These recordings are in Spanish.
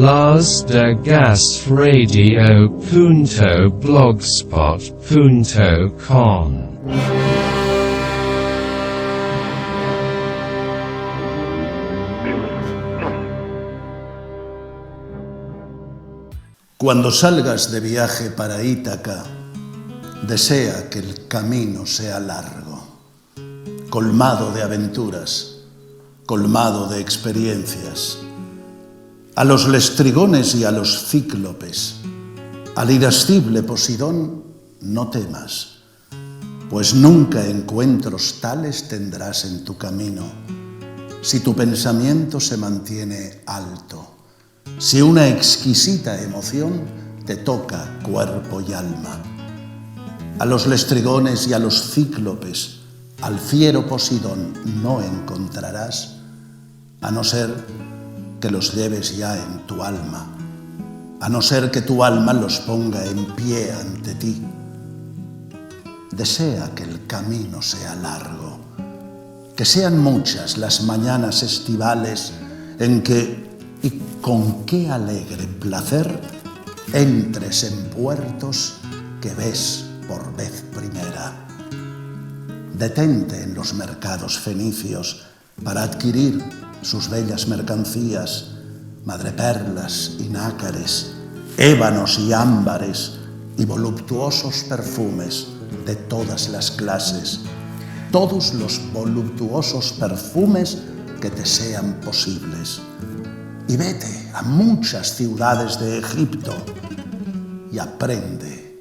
lasdagasradio.blogspot.com. Cuando salgas de viaje para Ítaca, desea que el camino sea largo, colmado de aventuras, colmado de experiencias. A los lestrigones y a los cíclopes, al irascible Posidón, no temas, pues nunca encuentros tales tendrás en tu camino, si tu pensamiento se mantiene alto, si una exquisita emoción te toca cuerpo y alma. A los lestrigones y a los cíclopes, al fiero Posidón no encontrarás, a no ser que los lleves ya en tu alma, a no ser que tu alma los ponga en pie ante ti. Desea que el camino sea largo, que sean muchas las mañanas estivales en que, y con qué alegre placer, entres en puertos que ves por vez primera. Detente en los mercados fenicios para adquirir sus bellas mercancías, madreperlas y nácares, ébanos y ámbares y voluptuosos perfumes de todas las clases, todos los voluptuosos perfumes que te sean posibles. Y vete a muchas ciudades de Egipto y aprende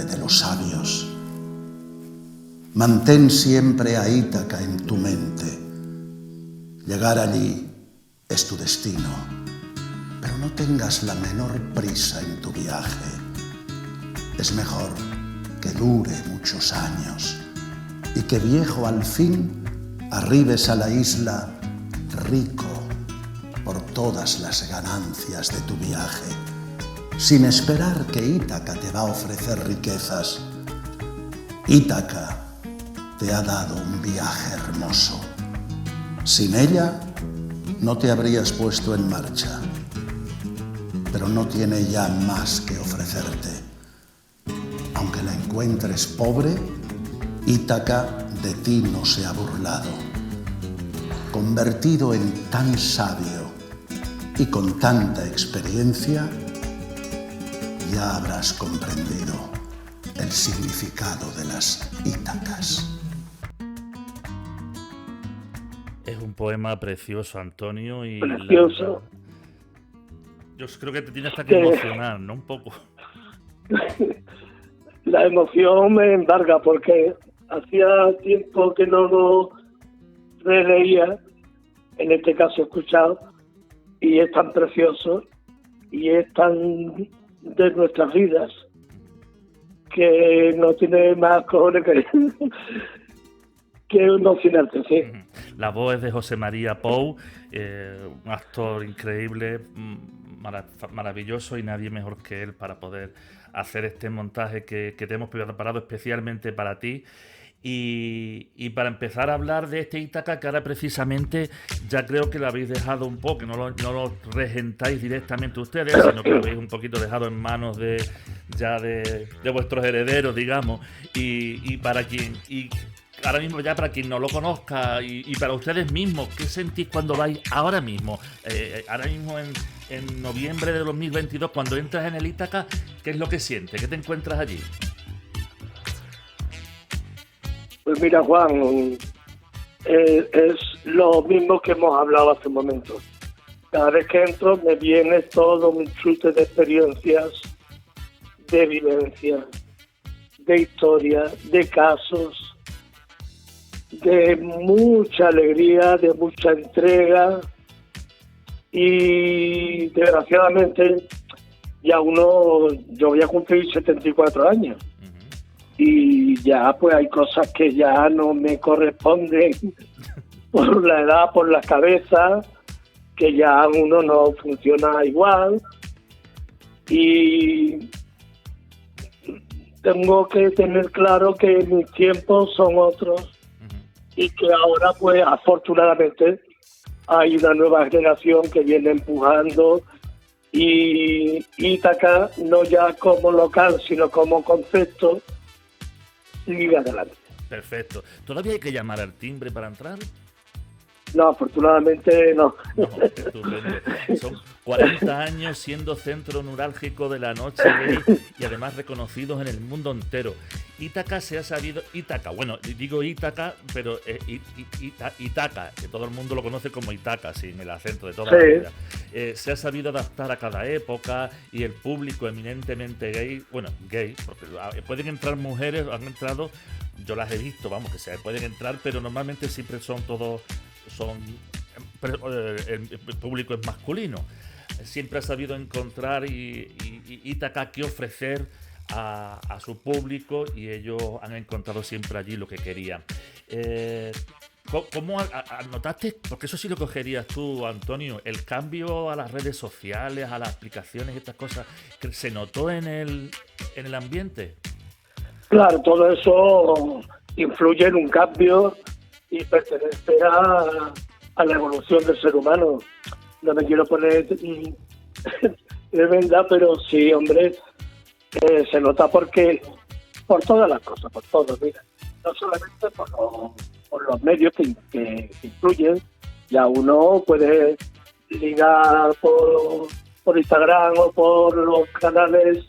de los sabios. Mantén siempre a Ítaca en tu mente. Llegar allí es tu destino, pero no tengas la menor prisa en tu viaje. Es mejor que dure muchos años y que viejo al fin arribes a la isla rico por todas las ganancias de tu viaje, sin esperar que Ítaca te va a ofrecer riquezas. Ítaca te ha dado un viaje hermoso. Sin ella no te habrías puesto en marcha, pero no tiene ya más que ofrecerte. Aunque la encuentres pobre, Ítaca de ti no se ha burlado. Convertido en tan sabio y con tanta experiencia, ya habrás comprendido el significado de las Ítacas. Es un poema precioso, Antonio, y precioso. Yo creo que te tienes hasta que emocionar, ¿no? Un poco. La emoción me embarga porque hacía tiempo que no lo releía, en este caso escuchado, y es tan precioso y es tan de nuestras vidas que no tiene más cojones que emocionarte, sí. La voz es de José María Pou, un actor increíble, maravilloso, y nadie mejor que él para poder hacer este montaje que te hemos preparado especialmente para ti. Y para empezar a hablar de este Ítaca, que ahora precisamente ya creo que lo habéis dejado un poco, que no lo regentáis directamente ustedes, sino que lo habéis un poquito dejado en manos de vuestros herederos, digamos, y para quien... Ahora mismo ya para quien no lo conozca y para ustedes mismos, ¿qué sentís cuando vais ahora mismo? Ahora mismo en noviembre de 2022, cuando entras en el Ítaca, ¿qué es lo que sientes? ¿Qué te encuentras allí? Pues mira, Juan, es lo mismo que hemos hablado hace un momento. Cada vez que entro me viene todo un chute de experiencias, de vivencias, de historias, de casos, de mucha alegría, de mucha entrega, y desgraciadamente yo voy a cumplir 74 años y ya pues hay cosas que ya no me corresponden por la edad, por la cabeza, que ya uno no funciona igual, y tengo que tener claro que mis tiempos son otros y que ahora pues afortunadamente hay una nueva generación que viene empujando y Ítaca, no ya como local, sino como concepto, sigue adelante. Perfecto. ¿Todavía hay que llamar al timbre para entrar? No, afortunadamente no. No, estupendo. Son 40 años siendo centro neurálgico de la noche gay y además reconocidos en el mundo entero. Ítaca se ha sabido... Ítaca, bueno, digo Ítaca, pero Ítaca, que todo el mundo lo conoce como Ítaca, sin el acento de toda la vida. Se ha sabido adaptar a cada época y el público eminentemente gay, bueno, gay, porque pueden entrar mujeres, han entrado, yo las he visto, vamos, que se pueden entrar, pero normalmente siempre son todos... el público es masculino. Siempre ha sabido encontrar y Ítaca qué ofrecer a su público, y ellos han encontrado siempre allí lo que querían. ¿Cómo notaste? Porque eso sí lo cogerías tú, Antonio, el cambio a las redes sociales, a las aplicaciones y estas cosas, que se notó en el ambiente. Claro, todo eso influye en un cambio y pertenece a la evolución del ser humano. No me quiero poner de verdad, pero sí, hombre, se nota por todas las cosas, por todo, mira, no solamente por los medios que influyen. Ya uno puede ligar por Instagram o por los canales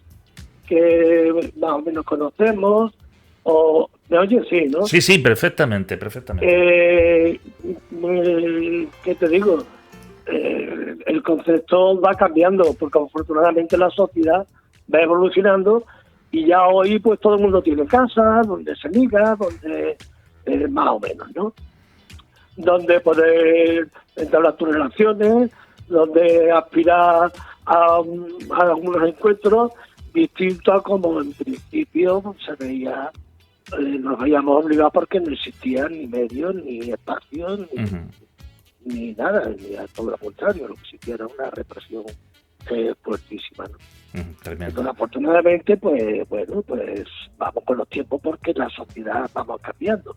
que más o menos conocemos, o ¿me oyes? Sí, ¿no? Sí, perfectamente. ¿Qué te digo? El concepto va cambiando, porque afortunadamente la sociedad va evolucionando y ya hoy pues todo el mundo tiene casa, donde se liga, donde más o menos, ¿no? Donde poder entablar tus relaciones, donde aspirar a algunos encuentros distintos a como en principio se veía. Nos habíamos obligado porque no existían ni medios, ni espacios, ni nada, ni a todo lo contrario, lo que existía era una represión fuertísima, ¿no? Entonces, afortunadamente, pues bueno, pues vamos con los tiempos porque la sociedad vamos cambiando.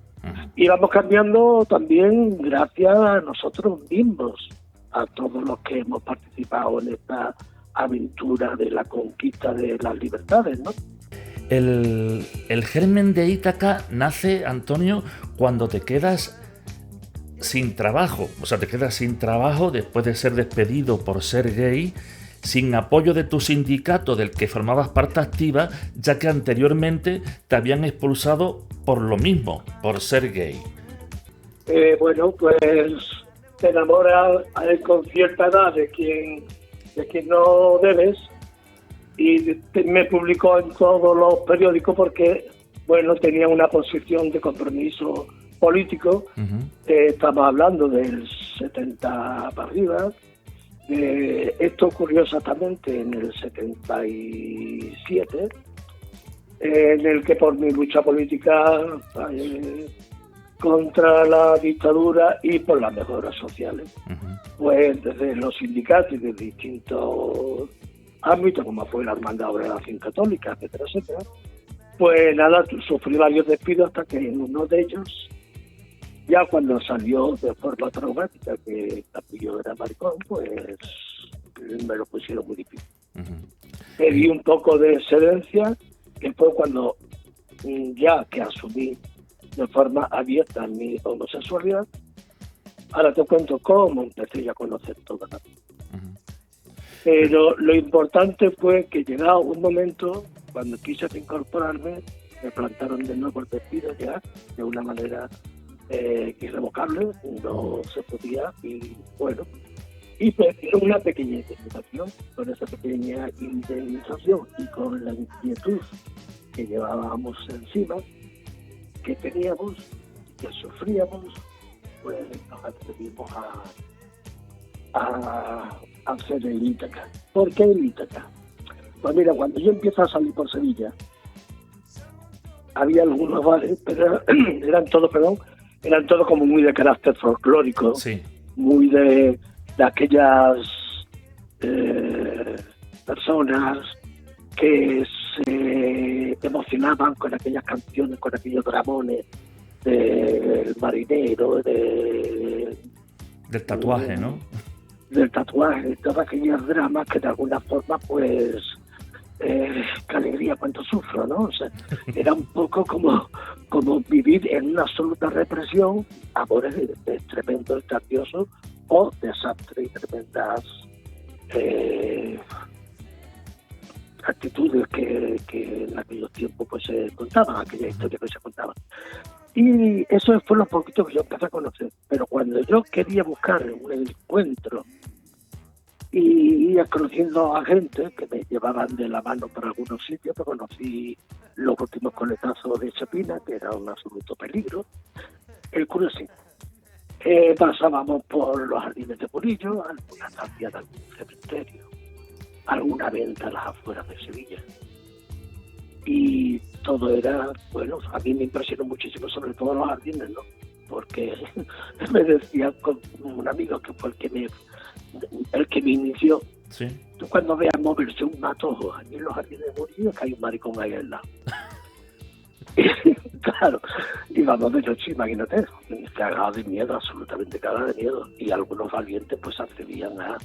Y vamos cambiando también gracias a nosotros mismos, a todos los que hemos participado en esta aventura de la conquista de las libertades, ¿no? El germen de Ítaca nace, Antonio, cuando te quedas sin trabajo. O sea, te quedas sin trabajo después de ser despedido por ser gay, sin apoyo de tu sindicato del que formabas parte activa, ya que anteriormente te habían expulsado por lo mismo, por ser gay. Bueno, pues te enamoras con cierta edad de quien no debes, y me publicó en todos los periódicos porque, bueno, tenía una posición de compromiso político. Estamos hablando del 70 para arriba. Esto ocurrió exactamente en el 77, en el que por mi lucha política contra la dictadura y por las mejoras sociales, pues desde los sindicatos y de distintos ámbitos, como fue la Hermandad Obrera de la Acción Católica, etcétera, etcétera, pues nada, sufrí varios despidos hasta que en uno de ellos, ya cuando salió de forma traumática que Capillo era maricón, pues me lo pusieron muy difícil. Pedí un poco de excedencia, que fue cuando ya que asumí de forma abierta mi homosexualidad. Ahora te cuento cómo empecé a conocer toda la vida. Pero lo importante fue que llegado un momento, cuando quise reincorporarme, me plantaron de nuevo el despido ya, de una manera irrevocable, no se podía, y bueno, y pues una pequeña indemnización. Con esa pequeña indemnización y con la inquietud que llevábamos encima, que teníamos, que sufríamos, pues nos atrevimos a hacer el Ítaca. ¿Por qué el Ítaca? Pues mira, cuando yo empiezo a salir por Sevilla, había algunos bares, pero eran todos como muy de carácter folclórico, sí, muy de aquellas personas que se emocionaban con aquellas canciones, con aquellos dramones del marinero, de Del tatuaje, ¿no? Del tatuaje, todas aquellas dramas que de alguna forma, pues, qué alegría cuánto sufro, ¿no? O sea, era un poco como vivir en una absoluta represión, amores de tremendos, grandiosos, o desastres y tremendas actitudes que en aquellos tiempos pues se contaban, aquella historia que se contaban. Y eso fue lo poquito que yo empecé a conocer. Pero cuando yo quería buscar un encuentro y iba conociendo a gente que me llevaban de la mano por algunos sitios, pues conocí los últimos coletazos de Chapina, que era un absoluto peligro. El Cruising. Pasábamos por los jardines de Murillo, alguna estancia de algún cementerio, alguna venta a las afueras de Sevilla. Y todo era, bueno, a mí me impresionó muchísimo, sobre todo los jardines, ¿no? Porque me decía con un amigo que fue el que me inició. Sí. Tú cuando veas moverse un matojo allí en los jardines de Murillo, que hay un maricón ahí al lado. Claro, íbamos de noche, imagínate, cagado de miedo, absolutamente cagado de miedo. Y algunos valientes pues se atrevían a,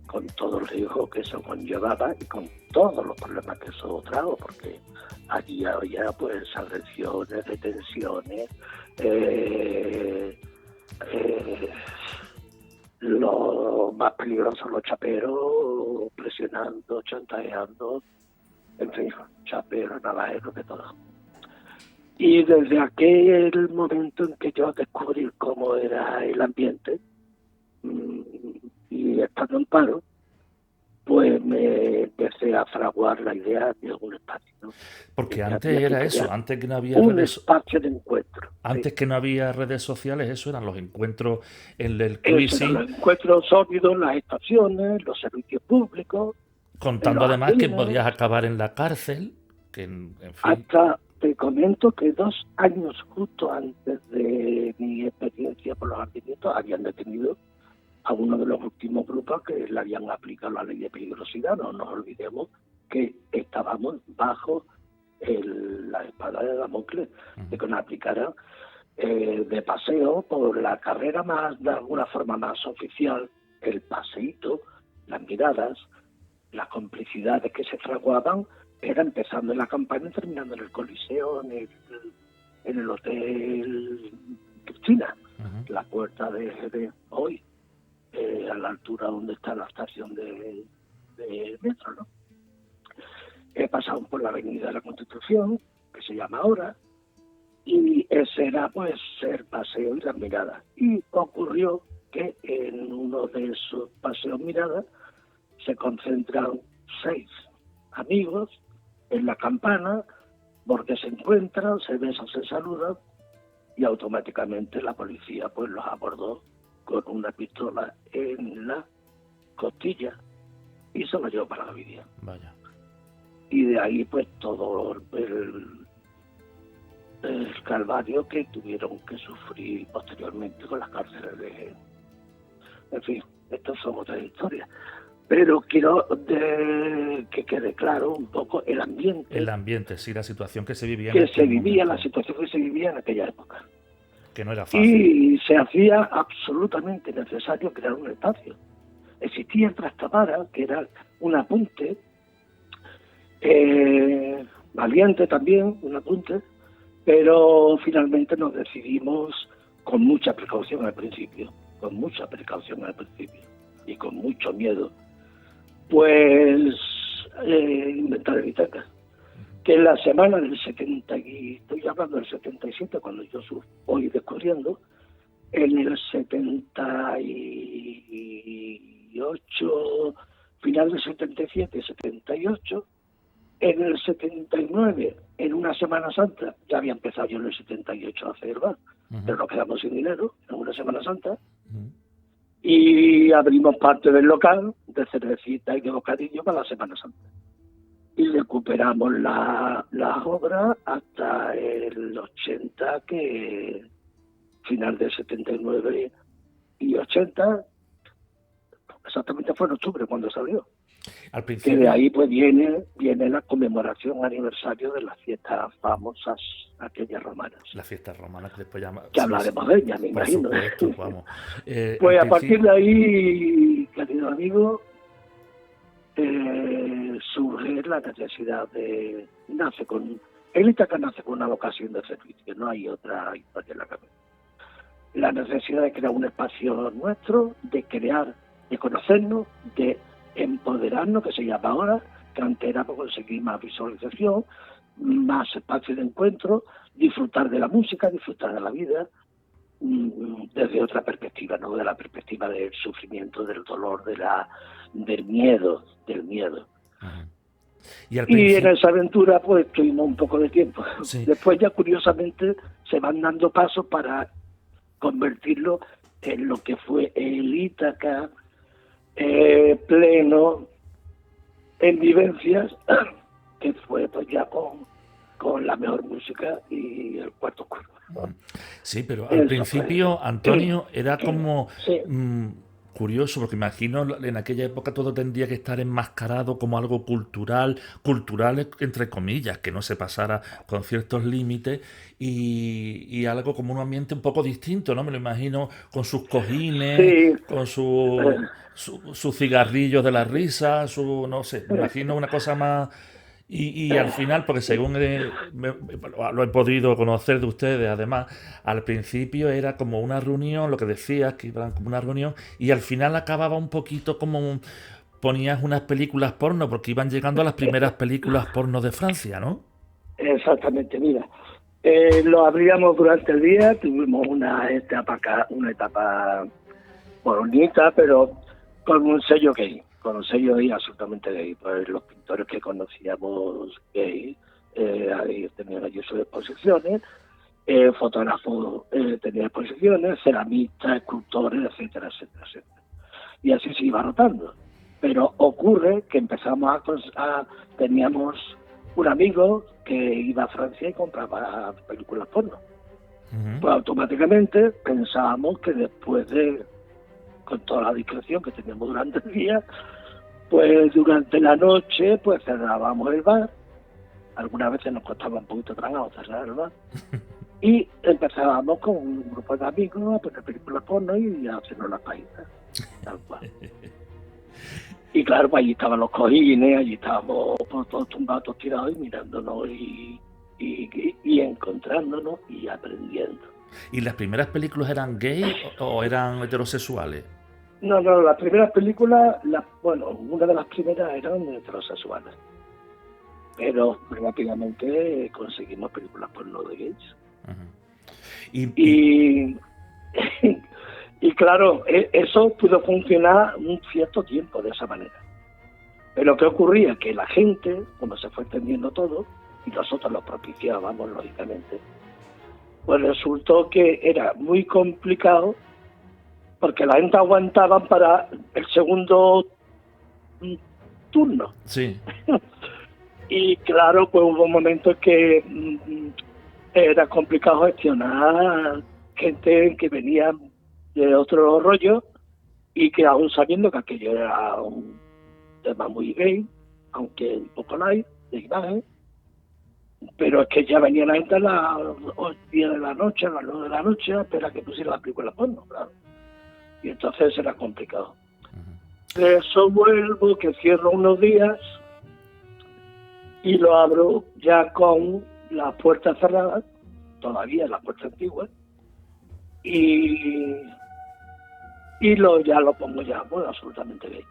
con todo el riesgo que eso conllevaba y con todos los problemas que eso trajo, porque allí había pues agresiones, detenciones, lo más peligroso, los chaperos presionando, chantajeando, en fin, chaperos, navajeros, de todo. Y desde aquel momento en que yo descubrí cómo era el ambiente, y estando en paro, pues me empecé a fraguar la idea de un espacio, ¿no? Porque antes era eso, antes que no había un redes, espacio de encuentro. antes Sí. que no había redes sociales, eso eran los encuentros en el Eso eran cruising, los encuentros sólidos, las estaciones, los servicios públicos, contando los además que jardines. podías acabar en la cárcel, que en fin, Hasta te comento que 2 años justo antes de mi experiencia por los jardinitos habían detenido a uno de los últimos grupos que le habían aplicado la ley de peligrosidad. No nos olvidemos que estábamos bajo la espada de Damocles, de que nos aplicaran de paseo por la carrera más, de alguna forma más oficial, el paseíto, las miradas, las complicidades que se fraguaban, era empezando en la campaña y terminando en el Coliseo, en el Hotel Cristina, la puerta de hoy, a la altura donde está la estación de metro, ¿no? He pasado por la Avenida de la Constitución, que se llama ahora, y ese era pues el paseo y las miradas. Y ocurrió que en uno de esos paseos miradas se concentran 6 amigos en la campana, porque se encuentran, se besan, se saludan, y automáticamente la policía pues los abordó con una pistola en la costilla y se los llevó para la Gavidia. vaya. Y de ahí pues todo el calvario que tuvieron que sufrir posteriormente con las cárceles de... En fin, estas son otras historias. Pero quiero que quede claro un poco el ambiente. El ambiente, sí, la situación que se vivía. Que se vivía, la situación que se vivía en aquella época. Que no era fácil. Y se hacía absolutamente necesario crear un espacio. Existía el Trastamara, que era un apunte, valiente también, un apunte, pero finalmente nos decidimos con mucha precaución al principio, y con mucho miedo, pues inventar butacas. Que en la semana del 70, y estoy hablando del 77, cuando yo voy descubriendo, en el 78, final del 77, 78, en el 79, en una Semana Santa, ya había empezado yo en el 78 a hacer bar, pero nos quedamos sin dinero en una Semana Santa, y abrimos parte del local de cervecita y de bocadillo para la Semana Santa. Y recuperamos las obras hasta el 80, que final del 79 y 80, exactamente fue en octubre cuando salió. Al Que de principio, ahí pues viene la conmemoración aniversario de las fiestas famosas, aquellas romanas. la fiesta romana, que después llama... Que Sí, hablaremos de ella, me por imagino. supuesto, vamos. Al Pues a partir principio, de ahí, querido amigo, surge la necesidad de... El Ítaca nace con una vocación de servicio, no hay otra historia en la cabeza. La necesidad de crear un espacio nuestro, de crear, de conocernos, de empoderarnos, que se llama ahora, que antes era para conseguir más visualización, más espacio de encuentro, disfrutar de la música, disfrutar de la vida, desde otra perspectiva, no de la perspectiva del sufrimiento, del dolor, del miedo. Ujú. Y al Y en principio, esa aventura pues tuvimos un poco de tiempo. sí. Después ya curiosamente se van dando pasos para convertirlo en lo que fue el Ítaca pleno en vivencias, que fue pues ya con la mejor música y el cuarto oscuro. Sí, pero al Eso principio, fue. Antonio, era como Sí. curioso, porque imagino en aquella época todo tendría que estar enmascarado como algo cultural entre comillas, que no se pasara con ciertos límites y algo como un ambiente un poco distinto, ¿no? Me lo imagino con sus cojines, Sí, con sus cigarrillos de la risa, no sé, me imagino una cosa más... Y al final, porque según lo he podido conocer de ustedes, además, al principio era como una reunión, lo que decías, que iban como una reunión, y al final acababa un poquito como ponías unas películas porno, porque iban llegando a las primeras películas porno de Francia, ¿no? exactamente, mira. Lo abríamos durante el día, tuvimos una etapa bonita, pero con un sello gay, absolutamente gay. Pues los pintores que conocíamos gay ahí tenían allí sus exposiciones, fotógrafos tenían exposiciones, ceramistas, escultores, etcétera, etcétera, etcétera. Y así se iba rotando. Pero ocurre que teníamos un amigo que iba a Francia y compraba películas porno. Ujú. Pues automáticamente pensábamos que después con toda la discreción que teníamos durante el día, pues durante la noche pues cerrábamos el bar. Algunas veces nos costaba un poquito trabajo cerrar el bar. Y empezábamos con un grupo de amigos a poner películas porno y a hacernos las pajitas. Tal cual. Y claro, pues allí estaban los cojines, allí estábamos pues, todos tumbados, todos tirados y mirándonos y encontrándonos y aprendiendo. ¿Y las primeras películas eran gay o eran heterosexuales? No, las primeras películas, una de las primeras eran heterosexuales. Pero rápidamente conseguimos películas porno de gays. Ujú. Y, y claro, eso pudo funcionar un cierto tiempo de esa manera. Pero ¿qué ocurría? Que la gente, como se fue extendiendo todo, y nosotros lo propiciábamos, lógicamente, pues resultó que era muy complicado porque la gente aguantaba para el segundo turno. Sí. Y claro, pues hubo momentos que era complicado gestionar gente que venía de otro rollo y que aún sabiendo que aquello era un tema muy gay, aunque un poco light, de imagen, pero es que ya venía la gente a las 10 de la noche, a las 9 de la noche, a esperar que pusiera la película porno, claro. Y entonces era complicado. De eso vuelvo, que cierro unos días y lo abro ya con las puertas cerradas, todavía las puertas antiguas, y ya lo pongo ya, bueno, absolutamente gay.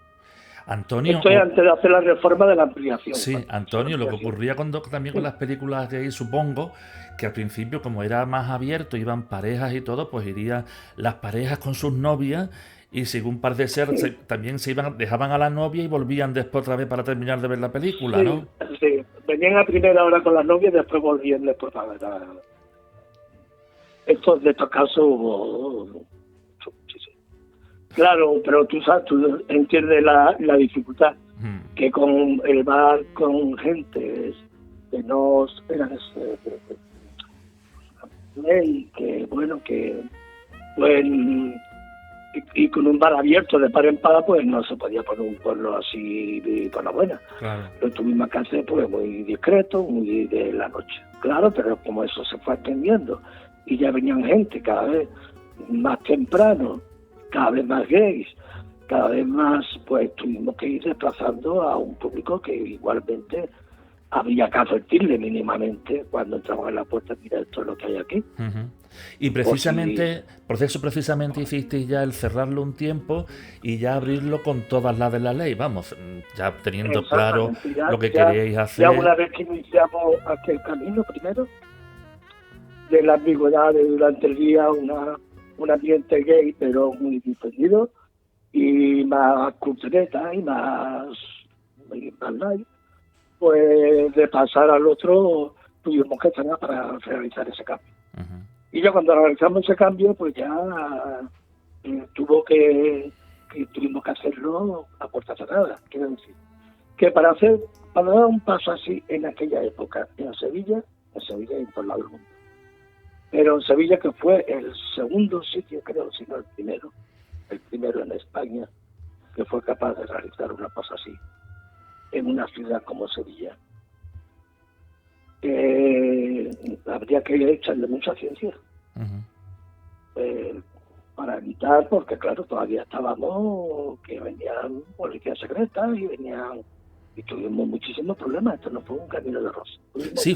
Antonio, Estoy antes de hacer la reforma de la ampliación. sí, Antonio, lo que ocurría también con las películas gay, supongo, que al principio, como era más abierto, iban parejas y todo, pues irían las parejas con sus novias y según parece ser, también dejaban a la novia y volvían después otra vez para terminar de ver la película, ¿no? Sí, venían a primera hora con las novias y después volvían después para ver de estos casos hubo muchísimo. Claro, pero tú entiendes la dificultad que con el bar con gente que no eran y que bueno que pues y con un bar abierto de par en par, pues no se podía poner un pueblo así por la buena. Claro. Lo tuvimos que hacer pues muy discreto, muy de la noche. Claro, pero como eso se fue extendiendo y ya venían gente cada vez más temprano, cada vez más gays, cada vez más, pues tuvimos que ir desplazando a un público que igualmente había que advertirle mínimamente cuando entramos en la puerta: mira, esto es lo que hay aquí. Ujú. Y precisamente, por eso precisamente hicisteis ya el cerrarlo un tiempo y ya abrirlo con todas las de la ley, vamos, ya teniendo claro Exactamente, lo que queríais hacer. Ya una vez que iniciamos aquel camino primero, de la ambigüedad de durante el día, un ambiente gay, pero muy difundido, y más cultureta y más light, pues de pasar al otro tuvimos que cerrar para realizar ese cambio. Ujú. Y ya cuando realizamos ese cambio, pues ya tuvimos que hacerlo a puerta cerrada. Quiero decir, que para dar un paso así en aquella época, en Sevilla y en todo el lado del mundo. Pero en Sevilla, que fue el segundo sitio, creo, si no el primero en España, que fue capaz de realizar una cosa así, en una ciudad como Sevilla. Habría que echarle mucha ciencia para evitar, porque claro, todavía estábamos, que venían policías secretas y tuvimos muchísimos problemas. Esto no fue un camino de rosa. Sí,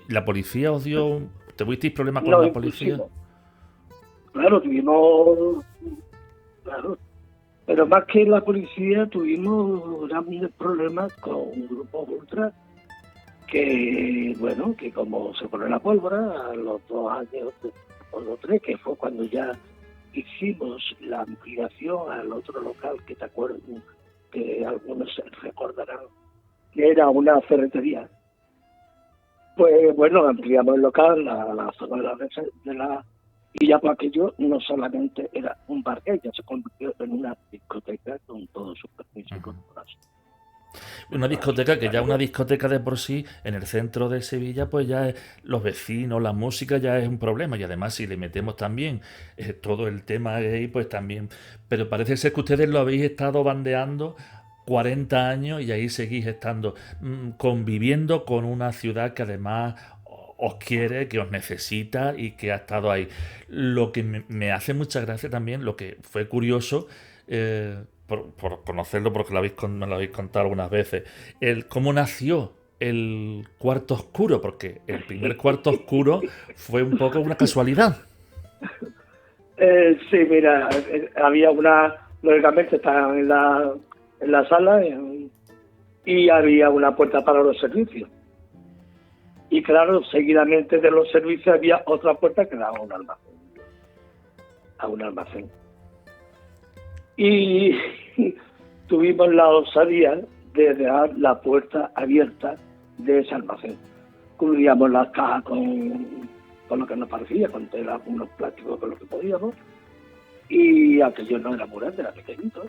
la policía os dio, ¿tuvisteis problemas con No, la policía? Claro, claro, pero más que la policía tuvimos grandes problemas con un grupo ultra que, bueno, que como se pone la pólvora, a los 2 años o los 3, que fue cuando ya hicimos la ampliación al otro local, que te acuerdas, que algunos recordarán, que era una ferretería. Pues bueno, ampliamos el local a la zona de la y ya por aquello no solamente era un bar gay, ya se convirtió en una discoteca con todo su permiso y con todo eso. Una discoteca que ya una discoteca de por sí en el centro de Sevilla, pues ya los vecinos, la música ya es un problema, y además si le metemos también todo el tema gay, pues también. Pero parece ser que ustedes lo habéis estado bandeando 40 años y ahí seguís estando conviviendo con una ciudad que además os quiere, que os necesita y que ha estado ahí. Lo que me hace mucha gracia también, lo que fue curioso, por conocerlo, porque me lo habéis contado algunas veces, cómo nació el Cuarto Oscuro, porque el primer Cuarto Oscuro fue un poco una casualidad. Sí, mira, había lógicamente estaban en la sala y había una puerta para los servicios. Y claro, seguidamente de los servicios había otra puerta que daba a un almacén. Y tuvimos la osadía de dejar la puerta abierta de ese almacén. Cubríamos las cajas con lo que nos parecía, con tela, unos plásticos, con lo que podíamos. Y aquello no era muy grande, era pequeñito.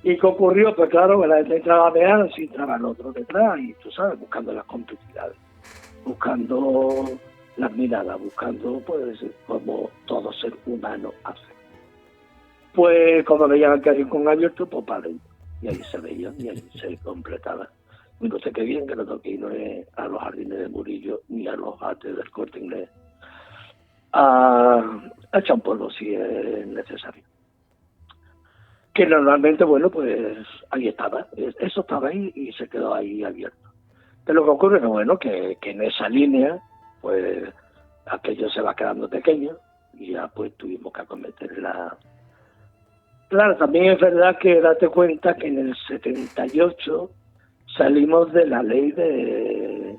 ¿Y qué ocurrió? Pues claro, la gente entraba a ver, si entraba el otro detrás, y tú sabes, buscando las complicidades, buscando las miradas, buscando, pues, como todo ser humano hace. Pues, como veían el callejón abierto, pues para adentro. Y ahí se veían, y ahí se completaba. Y no sé qué bien que no toqué, no es a los jardines de Murillo, ni a los ates del Corte Inglés, a echar un polvo si es necesario. Que normalmente, bueno, pues ahí estaba. Eso estaba ahí y se quedó ahí abierto. Pero lo que ocurre es bueno, que en esa línea, pues aquello se va quedando pequeño y ya pues tuvimos que acometer Claro, también es verdad que date cuenta que en el 78 salimos de la ley de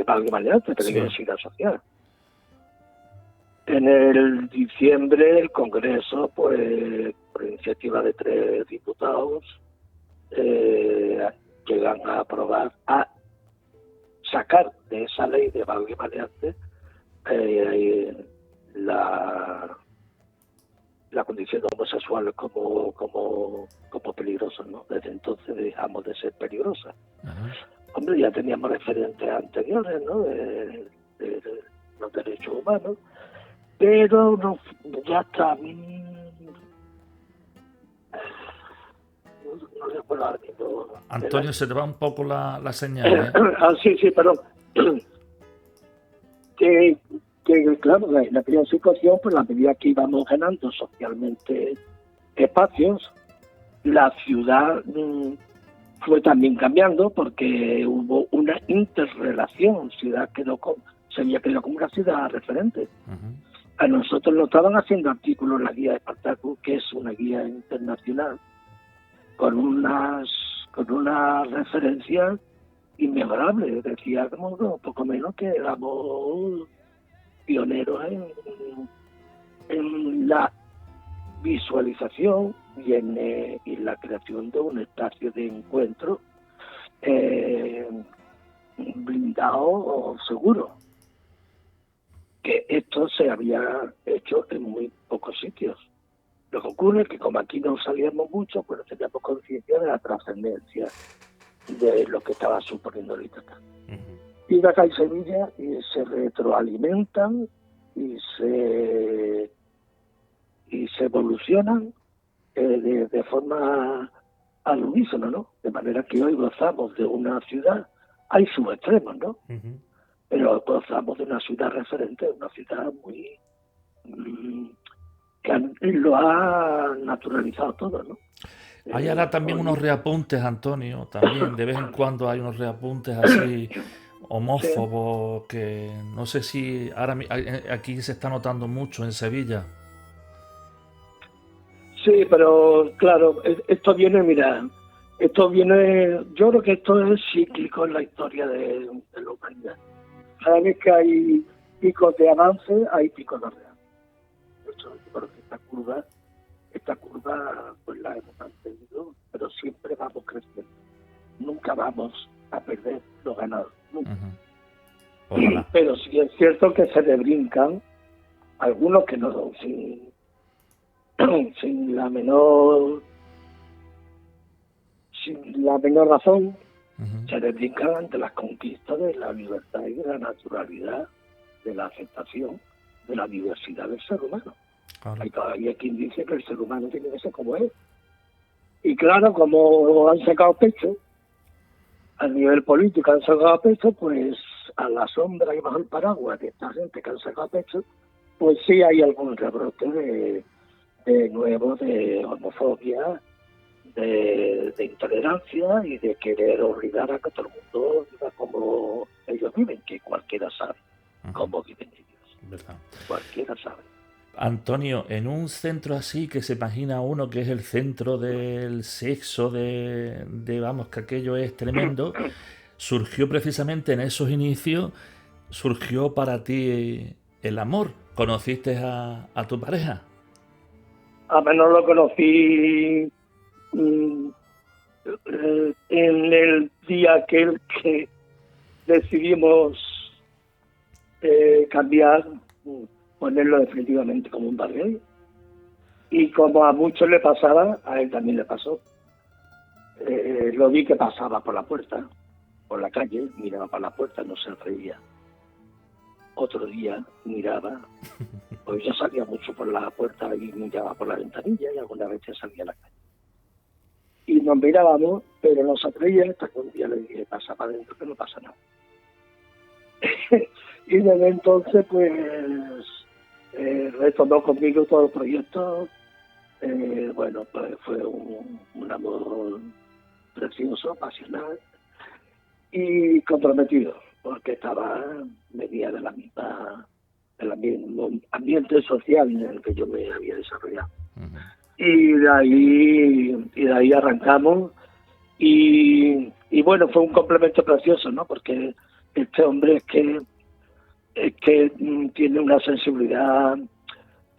valgue maleante, peligrosidad social. En el diciembre el Congreso, pues por iniciativa de 3 diputados, llegan a aprobar, a sacar de esa ley de valgue maleante la condición de homosexuales como peligrosos, ¿no? Desde entonces dejamos de ser peligrosas. Ajá. Hombre, ya teníamos referentes anteriores, ¿no? De los derechos humanos, pero ya está. No recuerdo ahora mismo. Antonio, se te va un poco la señal, ¿eh? Sí, perdón. que claro, en aquella situación, pues a medida que íbamos ganando socialmente espacios, la ciudad fue también cambiando porque hubo una interrelación. Se había quedado como una ciudad referente. Ujú. A nosotros nos estaban haciendo artículos en la guía de Spartacus, que es una guía internacional, con unas referencias inmejorables. Decíamos, no, poco menos que éramos pioneros en la visualización y en la creación de un espacio de encuentro blindado o seguro. Que esto se había hecho en muy pocos sitios. Lo que ocurre es que como aquí no salíamos mucho, pues no teníamos conciencia de la trascendencia de lo que estaba suponiendo el Ítaca. Y acá en Sevilla y se retroalimentan y se evolucionan de forma al unísono, ¿no? De manera que hoy gozamos de una ciudad, hay subextremos, ¿no? Ujú. Pero gozamos de una ciudad referente, una ciudad muy lo ha naturalizado todo, ¿no? Hay ahora también unos reapuntes, Antonio, también de vez en cuando hay unos reapuntes así homófobos que no sé si ahora aquí se está notando mucho en Sevilla. Sí, pero claro, esto viene, yo creo que esto es cíclico en la historia de la humanidad. Cada vez que hay picos de avance, hay picos de real. Yo creo que esta curva pues la hemos mantenido, pero siempre vamos creciendo. Nunca vamos a perder lo ganado. Nunca. Uh-huh. Ojalá. Pero sí es cierto que se le brincan algunos que no, sin la menor razón, Uh-huh. se le brincan ante las conquistas de la libertad y de la naturalidad, de la aceptación de la diversidad del ser humano. Claro. Hay todavía quien dice que el ser humano tiene que ser como es. Y claro, como han sacado pecho, a nivel político han sacado pecho, pues a la sombra y bajo el paraguas de esta gente que han sacado pecho, pues sí hay algún rebrote de nuevo de homofobia, de intolerancia y de querer obligar a que todo el mundo viva como ellos viven, que cualquiera sabe cómo viven ellos. ¿Verdad? Cualquiera sabe. Antonio, en un centro así que se imagina uno que es el centro del sexo, vamos, que aquello es tremendo, surgió precisamente en esos inicios, surgió para ti el amor. ¿Conociste a tu pareja? A menos lo conocí en el día aquel que decidimos cambiar, ponerlo definitivamente como un bar gay. Y como a muchos le pasaba, a él también le pasó. Lo vi que pasaba por la puerta, por la calle, miraba para la puerta, no se reía. Otro día miraba, pues yo salía mucho por la puerta y miraba por la ventanilla y alguna vez salía a la calle. Y nos mirábamos, pero no se atraía hasta que un día le dije, pasa para adentro que no pasa nada. Y desde entonces, pues, retomó conmigo todo el proyecto. Bueno, pues fue un amor precioso, pasional y comprometido, porque venía del mismo ambiente social en el que yo me había desarrollado. Uh-huh. Y de ahí arrancamos y bueno, fue un complemento precioso, ¿no? Porque este hombre es que tiene una sensibilidad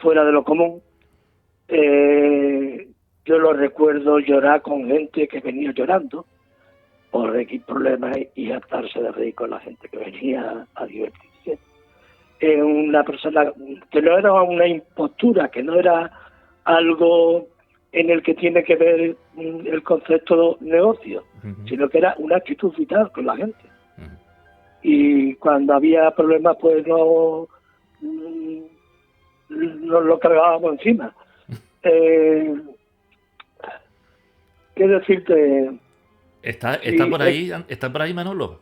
fuera de lo común. Yo lo recuerdo llorar con gente que venía llorando por X problemas y hartarse de reír con la gente que venía a divertirse. Una persona que no era una impostura, que no era algo en el que tiene que ver el concepto de negocio, uh-huh, sino que era una actitud vital con la gente. Uh-huh. Y cuando había problemas, pues nos lo cargábamos encima. ¿Qué decirte? ¿Está Sí, por ahí Manolo?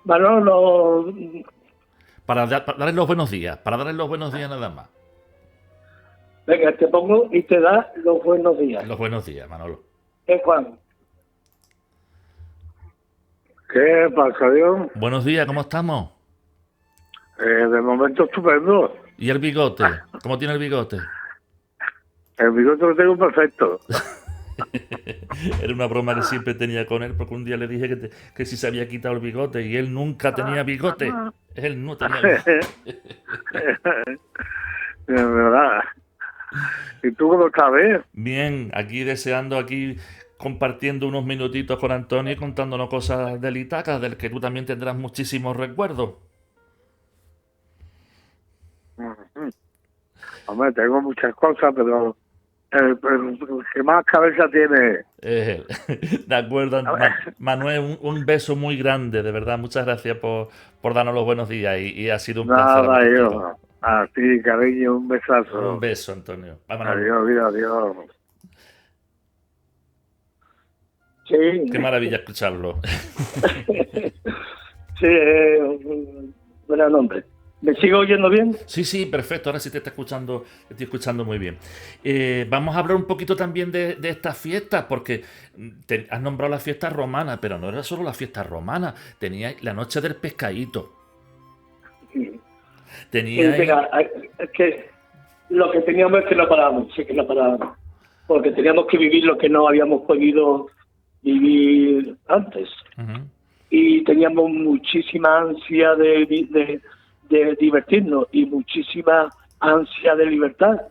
Manolo, Para darles los buenos días, nada más. venga, te pongo y te da los buenos días. Los buenos días, Manolo. Juan. ¿Qué pasa, Dios? Buenos días, ¿cómo estamos? De momento estupendo. ¿Y el bigote? ¿Cómo tiene el bigote? El bigote lo tengo perfecto. Era una broma que siempre tenía con él, porque un día le dije que si se había quitado el bigote y él nunca tenía bigote. Él no tenía bigote. De verdad. ¿Y tú cómo estás, eh? Bien, aquí compartiendo unos minutitos con Antonio y contándonos cosas del Itaca, del que tú también tendrás muchísimos recuerdos. Hombre, tengo muchas cosas, pero el que más cabeza tiene. De acuerdo, Manuel, un beso muy grande, de verdad. Muchas gracias por darnos los buenos días y ha sido un placer. Nada, hablar yo. contigo. A ti, cariño, un besazo. Un beso, Antonio. Vámonos. Adiós. Sí. Qué maravilla escucharlo. Sí, un gran hombre. ¿Me sigo oyendo bien? Sí, perfecto. Ahora sí te estoy escuchando muy bien. Vamos a hablar un poquito también de estas fiestas, porque has nombrado la fiesta romana, pero no era solo la fiesta romana. Tenía la noche del pescadito. Sí. Tenía. Sí, mira, es que lo que teníamos es que no parábamos, porque teníamos que vivir lo que no habíamos podido vivir antes. Uh-huh. Y teníamos muchísima ansia de divertirnos y muchísima ansia de libertad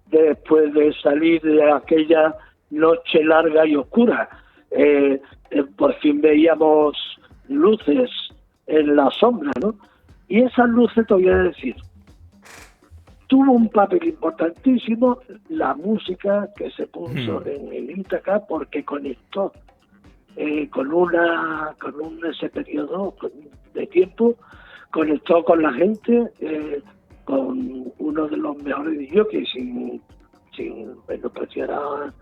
después de salir de aquella noche larga y oscura. Por fin veíamos luces en la sombra, ¿no? Y esas luces, te voy a decir, tuvo un papel importantísimo la música que se puso en el Ítaca, porque conectó con ese periodo de tiempo, conectó con la gente, con uno de los mejores jockeys, sin menospreciar a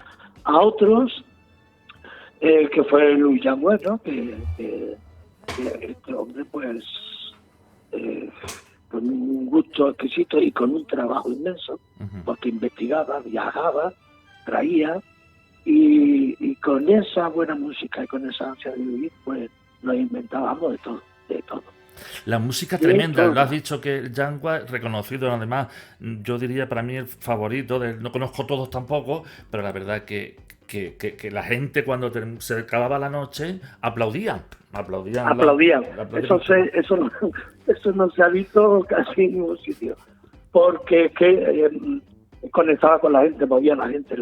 otros, que fue Luis Llamuer, ¿no? Que este hombre, pues, con un gusto exquisito y con un trabajo inmenso, porque investigaba, viajaba, traía, y con esa buena música y con esa ansia de vivir, pues nos inventábamos de todo. La música tremenda, lo has dicho, que Jangua, reconocido además, yo diría para mí el favorito, no conozco todos tampoco, pero la verdad que la gente cuando se acababa la noche aplaudían. Eso no se ha visto casi en ningún sitio, porque conectaba con la gente, movía a la gente,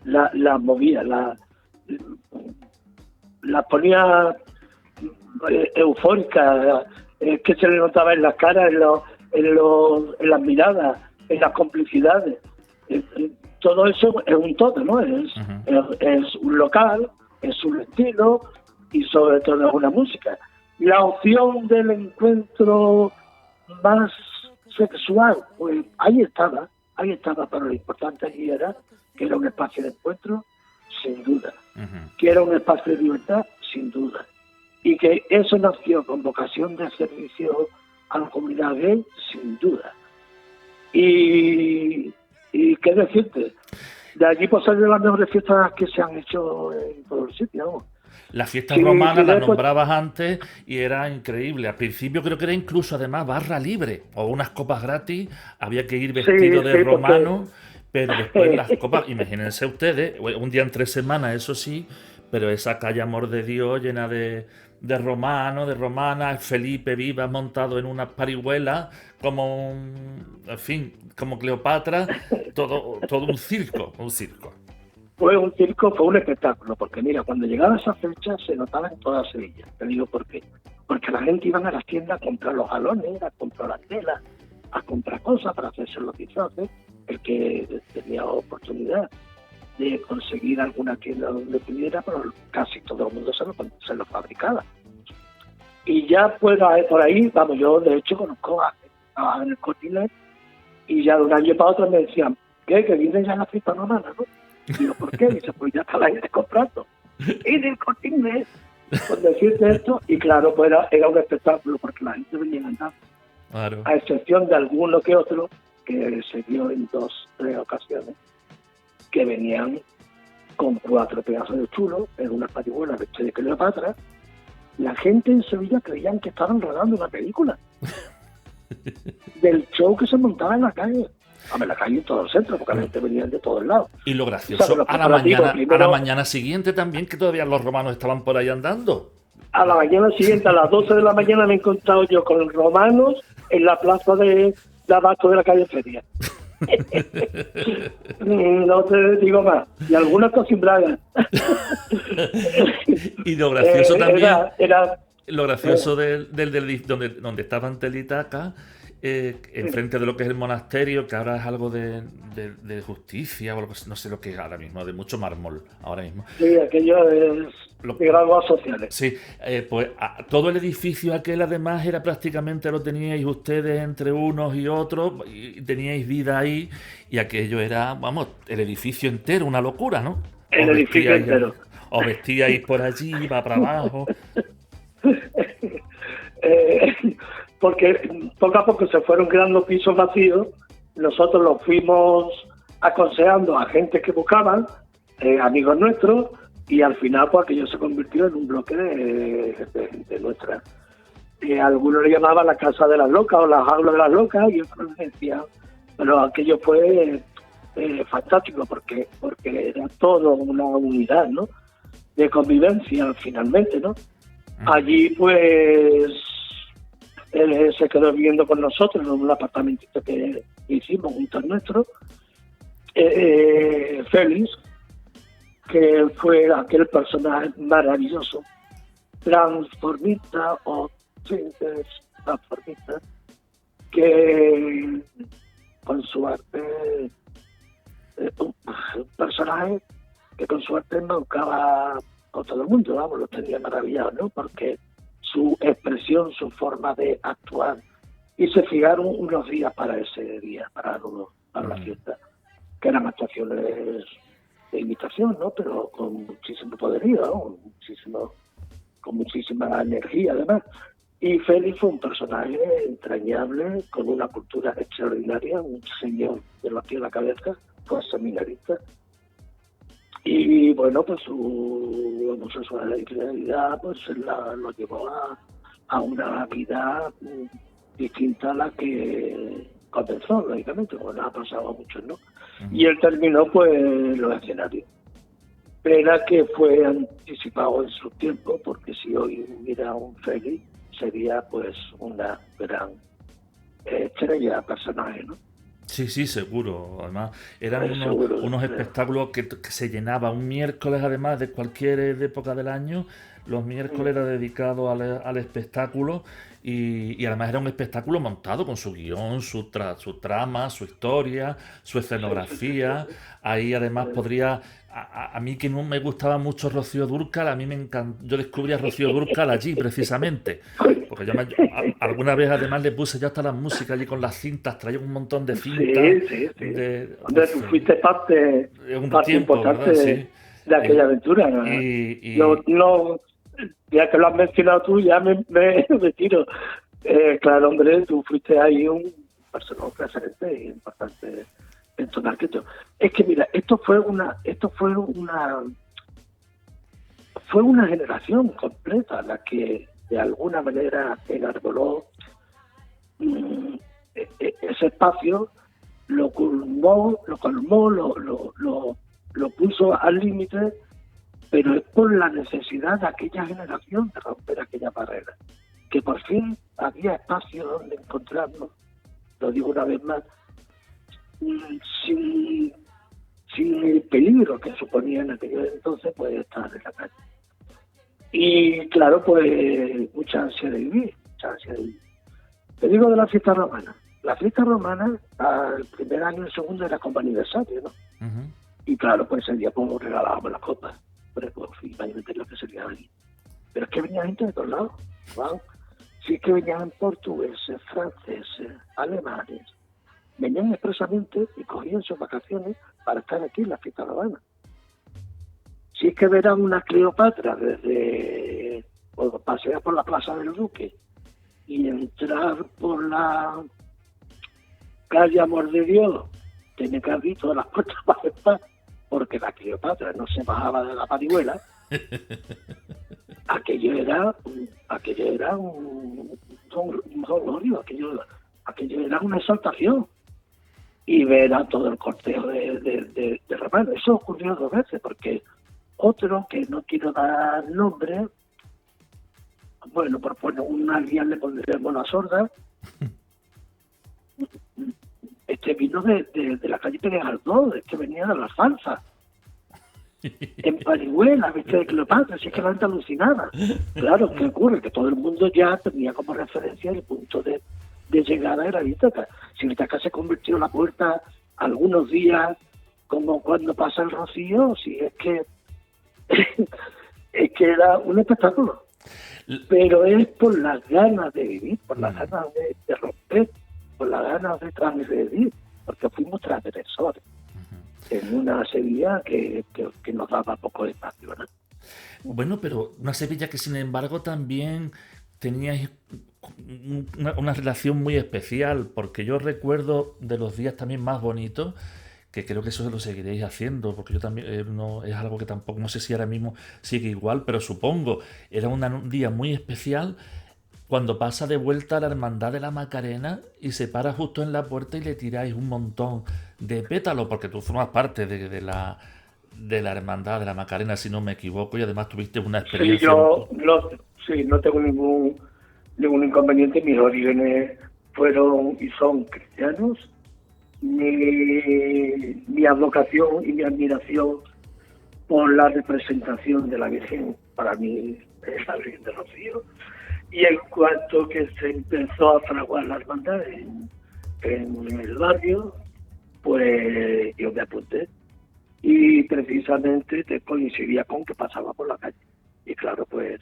la movía, la ponía eufórica, que se le notaba en las caras, en las miradas, en las complicidades. Todo eso es un todo, ¿no? Es un local, es un estilo y sobre todo es una música. La opción del encuentro más sexual, pues ahí estaba, pero lo importante allí era que era un espacio de encuentro, sin duda, que era un espacio de libertad, sin duda, y que eso nació con vocación de servicio a la comunidad gay, sin duda. Y qué decirte, de allí pues salieron las mejores fiestas que se han hecho en todo el sitio, ¿no? Las fiestas romanas las nombrabas antes y era increíble. Al principio creo que era incluso además barra libre o unas copas gratis, había que ir vestido de romano, pero después las copas, imagínense ustedes, un día en 3 semanas, eso sí, pero esa calle Amor de Dios llena de romanos, de romanas, Felipe Vivas montado en una parihuela, como como Cleopatra, todo un circo. Fue un circo, fue un espectáculo, porque mira, cuando llegaba esa fecha se notaba en toda Sevilla. Te digo por qué. Porque la gente iba a las tiendas a comprar los galones, a comprar las telas, a comprar cosas para hacerse los disfraces. El que tenía oportunidad de conseguir alguna tienda donde pudiera, pero casi todo el mundo se lo fabricaba. Y ya pues por ahí, vamos, yo de hecho conozco a trabajaba en el Corte Inglés, y ya de un año para otro me decían, ¿qué? Que vienen ya las fiestas romanas, ¿no? Y digo, ¿por qué? Dice, pues ya está la gente comprando. Y del Corte Inglés, por decirte esto, y claro, pues era un espectáculo, porque la gente venía andando. Claro. A excepción de alguno que otro, que se dio en 2-3 ocasiones, que venían con 4 pedazos de chulo en una parihuela vestida de Cleopatra. La gente en Sevilla creían que estaban rodando una película del show que se montaba en la calle. En la calle en todo el centro, porque la gente venía de todos lados. Y lo gracioso, ¿Sabes? a la mañana siguiente también, que todavía los romanos estaban por ahí andando. A la mañana siguiente, a las 12 de la mañana, me he encontrado yo con los romanos en la plaza de Abasto de la calle Feria. No te digo más. Y algunas cocimbradas. Y lo gracioso también, Era lo gracioso donde estaba ante el Ítaca, enfrente de lo que es el monasterio, que ahora es algo de justicia, o algo, no sé lo que es ahora mismo, de mucho mármol ahora mismo. Sí, aquello es de graduados sociales. Sí, pues todo el edificio aquel además era prácticamente, lo teníais ustedes entre unos y otros, y teníais vida ahí, y aquello era, vamos, el edificio entero, una locura, ¿no? El edificio entero. Os vestíais por allí, iba para abajo. Porque poco a poco se fueron creando pisos vacíos, nosotros los fuimos aconsejando a gente que buscaban, amigos nuestros, y al final pues aquello se convirtió en un bloque de nuestra. Algunos le llamaban la casa de las locas o la jaula de las locas, y otros decían, pero aquello fue fantástico porque era todo una unidad, ¿no? De convivencia finalmente, ¿no? Allí pues él se quedó viviendo con nosotros en un apartamentito que hicimos junto al nuestro. Félix, que fue aquel personaje maravilloso, transformista, que con su arte, un personaje que con su arte embaucaba con todo el mundo, vamos, lo tenía maravillado, ¿no? Porque su expresión, su forma de actuar, y se fijaron unos días para ese día, para la fiesta, que eran actuaciones de imitación, ¿no? Pero con muchísimo poderío, ¿no? Con muchísima energía, además. Y Félix fue un personaje entrañable, con una cultura extraordinaria, un señor de los pies a la cabeza, fue seminarista. Y bueno, pues su homosexualidad pues lo llevó a una vida distinta a la que comenzó, lógicamente, como le ha pasado a muchos, ¿no? Y él terminó pues en los escenarios. Pena que fue anticipado en su tiempo, porque si hoy hubiera un Félix, sería pues una gran estrella personaje, ¿no? Sí, sí, seguro. Además, eran seguro, unos espectáculos que se llenaba un miércoles, además de cualquier época del año. Los miércoles era dedicado al espectáculo, y además era un espectáculo montado con su guión, su trama, su historia, su escenografía. Ahí además podría... A mí, que no me gustaba mucho Rocío Dúrcal, a mí me encantó. Yo descubrí a Rocío Dúrcal allí, precisamente. Porque yo alguna vez además le puse ya hasta la música allí con las cintas, traía un montón de cintas. Sí. Donde tú fuiste parte importante de aquella aventura, ¿no? No, ya que lo has mencionado tú, ya me retiro. Claro, hombre, tú fuiste ahí un personaje referente e importante en tu marketing. Es que mira, fue una generación completa la que de alguna manera enarboló ese espacio, lo colmó, lo puso al límite, pero es por la necesidad de aquella generación de romper aquella barrera, que por fin había espacio donde encontrarnos, lo digo una vez más, sin el peligro que suponía en aquel entonces pues estar en la calle. Y claro, pues mucha ansia de vivir. Te digo de la fiesta romana. La fiesta romana, al primer año y el segundo era como aniversario, ¿no? Uh-huh. Y claro, pues ese día pues regalábamos las copas. Pero pues imagínate lo que sería allí. Pero es que venía gente de todos lados. Wow. Si es que venían portugueses, franceses, alemanes, venían expresamente y cogían sus vacaciones para estar aquí en la fiesta de La Habana. Si es que verán una Cleopatra desde pasear por la Plaza del Duque y entrar por la calle Amor de Dios, tiene que abrir todas las puertas para estar, porque la Cleopatra no se bajaba de la parihuela. aquello era un glorio, aquello era una exaltación. Y ver a todo el cortejo de romanos. Eso ocurrió 2 veces, porque otro, que no quiero dar nombre, bueno, por poner un alguien le pondremos la sorda, vino de la calle Pérez Galdós, venía de la salsa. En parihuela, viste, de Cleopatra, así que la gente alucinada. Claro, ¿qué ocurre? Que todo el mundo ya tenía como referencia el punto de llegada era Ítaca. Si Ítaca se convirtió en la puerta algunos días, como cuando pasa el rocío, si es que es que era un espectáculo. Pero es por las ganas de vivir, por las ganas de romper, por las ganas de transgredir, porque fuimos transgresores en una Sevilla que nos daba poco espacio, ¿no? Bueno, pero una Sevilla que sin embargo también tenía una relación muy especial, porque yo recuerdo de los días también más bonitos, que creo que eso lo seguiréis haciendo, porque yo también no es algo que tampoco, no sé si ahora mismo sigue igual, pero supongo, era un día muy especial cuando pasa de vuelta a la Hermandad de la Macarena y se para justo en la puerta y le tiráis un montón de pétalos, porque tú formas parte de la Hermandad de la Macarena, si no me equivoco, y además tuviste una experiencia. Sí, no tengo ningún inconveniente. Mis orígenes fueron y son cristianos. Mi advocación y mi admiración por la representación de la Virgen, para mí es la Virgen de Rocío. Y en cuanto que se empezó a fraguar la hermandad en el barrio, pues yo me apunté. Y precisamente te coincidía con que pasaba por la calle. Y claro, pues,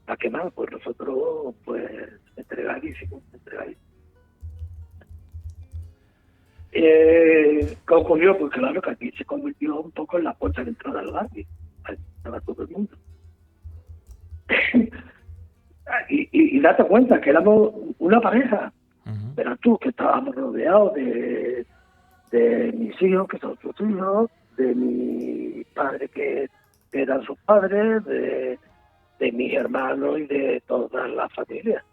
¿a qué más? Pues nosotros, pues, entregadísimos. ¿Qué ocurrió? Pues claro que aquí se convirtió un poco en la puerta de entrada al barrio. Ahí estaba todo el mundo. y date cuenta que éramos una pareja. Uh-huh. Pero tú, que estábamos rodeados de mis hijos, que son sus hijos, de mi padre, que eran sus padres, de mis hermanos y de toda la familia.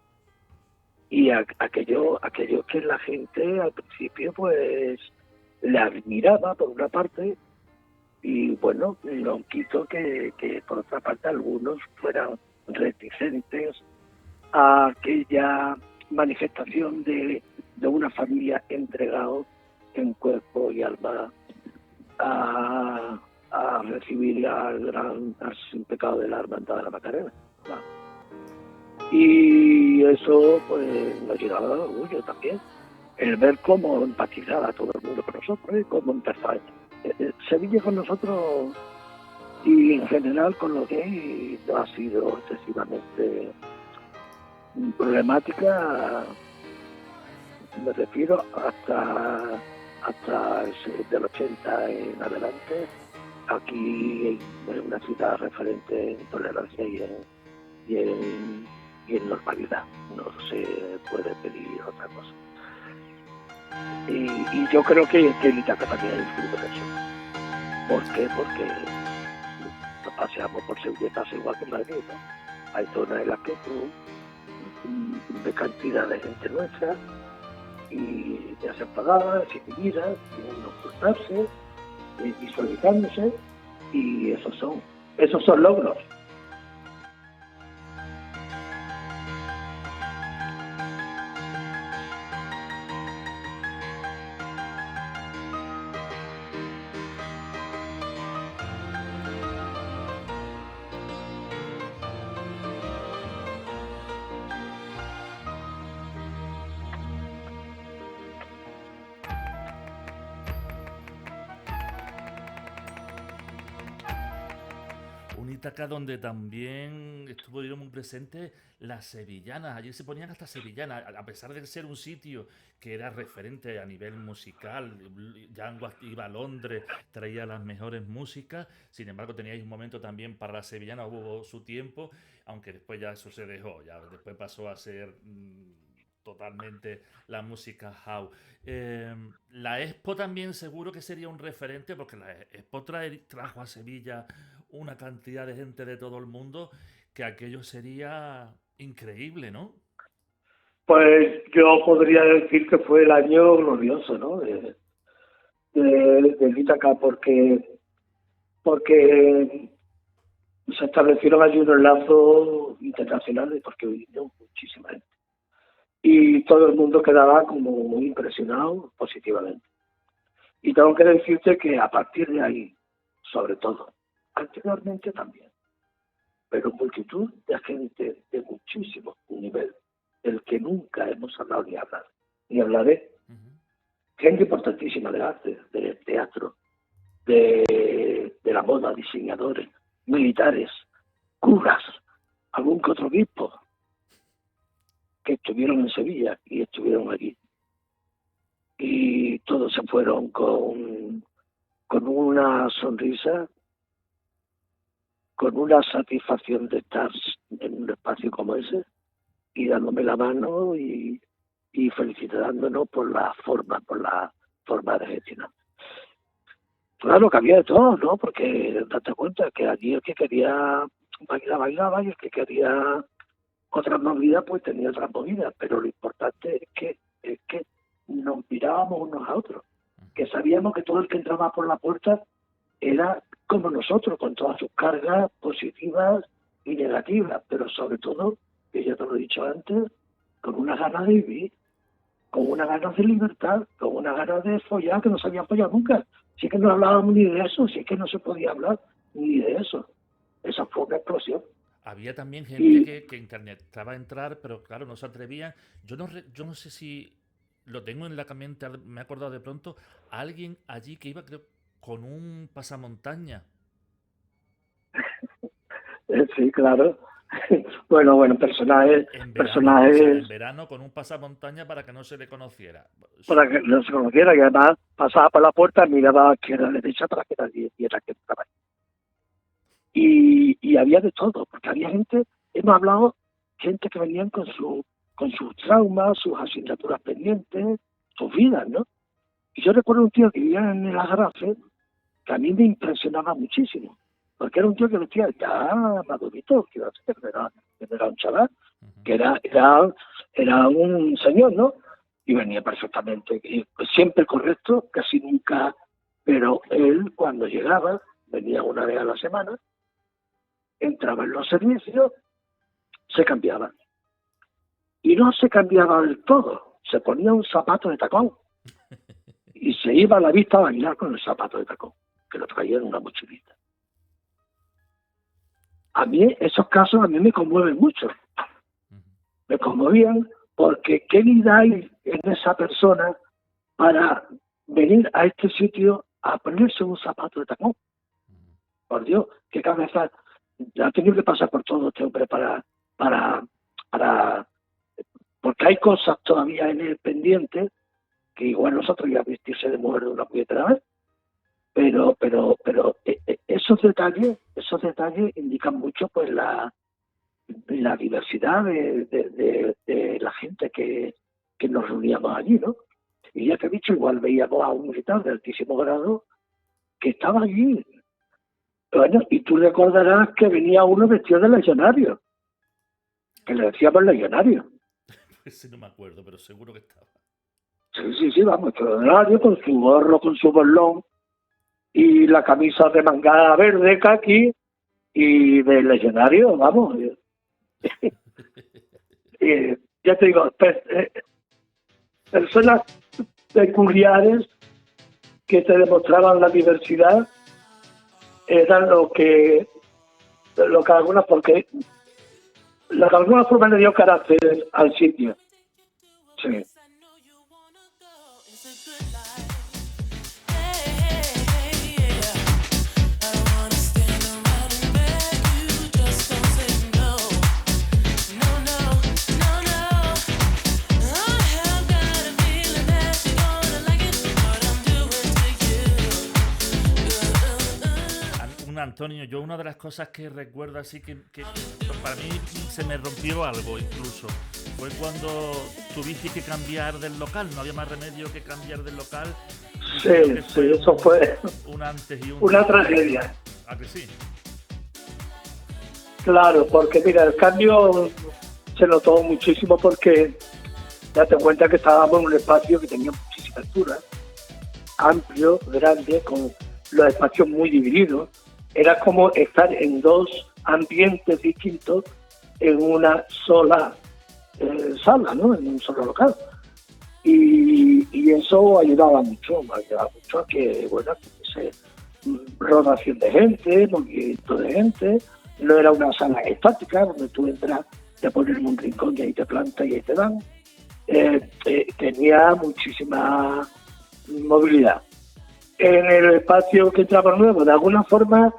Y aquello que la gente al principio pues le admiraba por una parte, y bueno, no quito que por otra parte algunos fueran reticentes a aquella manifestación de una familia entregado en cuerpo y alma a recibir al sin pecado de la Hermandad de la Macarena. ¿No? Y eso pues nos llenaba de orgullo también, el ver cómo empatizaba todo el mundo con nosotros y cómo empezaba Sevilla con nosotros, y en general con los gays no ha sido excesivamente problemática. Me refiero hasta del 80 en adelante. Aquí es una ciudad referente en tolerancia y en normalidad. No se puede pedir otra cosa. Y yo creo que en Ítaca también hay disfrute de eso. ¿Por qué? Porque nos paseamos por Sevilla, pasa igual que en Madrid, ¿no? Hay zonas en las que tú ves cantidad de gente nuestra y ya se pagadas, sin miras, sin ocultarse, visualizándose, y esos son logros. Un Ítaca donde también estuvieron muy presentes las sevillanas. Allí se ponían hasta sevillanas, a pesar de ser un sitio que era referente a nivel musical. Django iba a Londres, traía las mejores músicas. Sin embargo, teníais un momento también para las sevillanas, hubo su tiempo, aunque después ya eso se dejó. Ya después pasó a ser totalmente la música house. La Expo también seguro que sería un referente, porque la Expo trajo a Sevilla una cantidad de gente de todo el mundo, que aquello sería increíble, ¿no? Pues yo podría decir que fue el año glorioso, ¿no? De Ítaca, porque se establecieron allí unos lazos internacionales, porque vino muchísima gente. Y todo el mundo quedaba como muy impresionado positivamente. Y tengo que decirte que a partir de ahí, sobre todo, anteriormente también, pero multitud de gente de muchísimo nivel, del que nunca hemos hablado ni hablaré. Gente importantísima del arte, del teatro, de la moda, diseñadores, militares, curas, algún que otro obispo, que estuvieron en Sevilla y estuvieron allí. Y todos se fueron con una sonrisa, con una satisfacción de estar en un espacio como ese, y dándome la mano y felicitándonos por la forma de gestionar. Claro que había de todo, ¿no? Porque date cuenta que allí el que quería bailar, bailaba, y el que quería otras movidas, pues tenía otras movidas, pero lo importante es que nos mirábamos unos a otros, que sabíamos que todo el que entraba por la puerta era como nosotros, con todas sus cargas positivas y negativas, pero sobre todo, que ya te lo he dicho antes, con una ganas de vivir, con una ganas de libertad, con una ganas de follar que no se había follado nunca. Si es que no hablábamos ni de eso, si es que no se podía hablar ni de eso. Esa fue una explosión. Había también gente que intentaba entrar, pero claro, no se atrevían. Yo no sé si lo tengo en la mente, me he acordado de pronto, alguien allí que iba, creo, con un pasamontaña. Sí, claro. Bueno, personajes. En verano con un pasamontaña para que no se le conociera. Para que no se conociera, y además pasaba por la puerta, miraba a izquierda, derecha, para que nadie viera que estaba ahí. Y había de todo, porque había hemos hablado, gente que venían con sus traumas, sus asignaturas pendientes, sus vidas, ¿no? Y yo recuerdo un tío que vivía en el Agrafe, que a mí me impresionaba muchísimo, porque era un tío que decía, ya madurito, que era un chaval, que era un señor, ¿no? Y venía perfectamente, y siempre correcto, casi nunca, pero él cuando llegaba, venía una vez a la semana, entraba en los servicios, se cambiaba. Y no se cambiaba del todo, se ponía un zapato de tacón y se iba a la vista a bailar con el zapato de tacón, que lo traía en una mochilita. A mí, esos casos a mí me conmueven mucho. Me conmovían porque qué vida hay en esa persona para venir a este sitio a ponerse un zapato de tacón. Por Dios, qué cabeza ha tenido que pasar por todo este hombre para porque hay cosas todavía en el pendiente que igual nosotros ya vestirse de mujer de una puñetera vez, pero esos detalles indican mucho pues la diversidad de la gente que nos reuníamos allí, ¿no? Y ya te he dicho, igual veíamos a un militar de altísimo grado que estaba allí. Bueno, y tú recordarás que venía uno vestido de legionario, que le decíamos legionario. Ese no me acuerdo, pero seguro que estaba. Sí, vamos, legionario con su gorro, con su bolón y la camisa de manga verde, caqui, y de legionario, vamos. Ya te digo, personas peculiares que te demostraban la diversidad eran lo que alguna forma le dio carácter al sitio. Sí. Antonio, yo una de las cosas que recuerdo así que para mí se me rompió algo incluso, fue cuando tuviste que cambiar del local, no había más remedio que cambiar del local. Sí, sí, eso fue un antes y un una tragedia. ¿A que sí? Claro, porque mira, el cambio se notó muchísimo porque date cuenta que estábamos en un espacio que tenía muchísima altura, amplio, grande, con los espacios muy divididos. Era como estar en dos ambientes distintos en una sola sala, ¿no? En un solo local. Y eso ayudaba mucho a que, bueno, que rotación de gente, movimiento de gente. No era una sala estática donde tú entras, te pones en un rincón y ahí te plantas y ahí te dan. Tenía muchísima movilidad. En el espacio que entraba nuevo, de alguna forma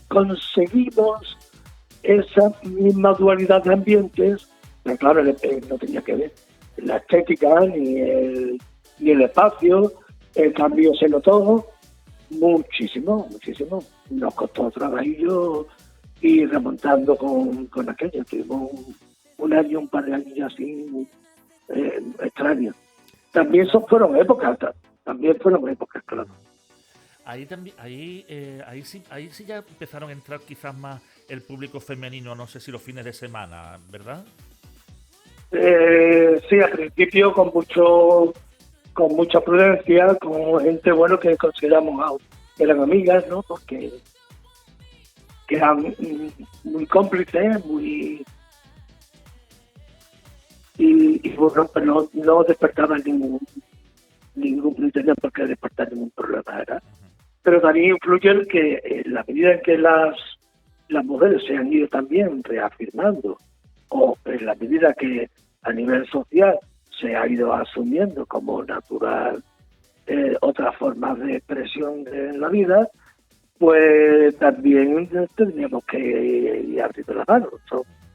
conseguimos esa misma dualidad de ambientes, pero claro, no tenía que ver la estética ni el espacio. El cambio se notó muchísimo. Nos costó trabajillo y remontando con aquello. Tuvimos un par de años así extraños. También fueron épocas, claro. Ahí también, ahí sí ya empezaron a entrar quizás más el público femenino, no sé si los fines de semana, ¿verdad? Sí, al principio con mucha prudencia, con gente bueno que consideramos que eran amigas, ¿no? Porque que eran muy cómplices, y bueno, pero no despertaban no tenía por qué despertar ningún problema, ¿verdad? Pero también influye el que en la medida en que las mujeres se han ido también reafirmando, o en la medida que a nivel social se ha ido asumiendo como natural otras formas de expresión de la vida, pues también tendríamos que ir abriendo la mano.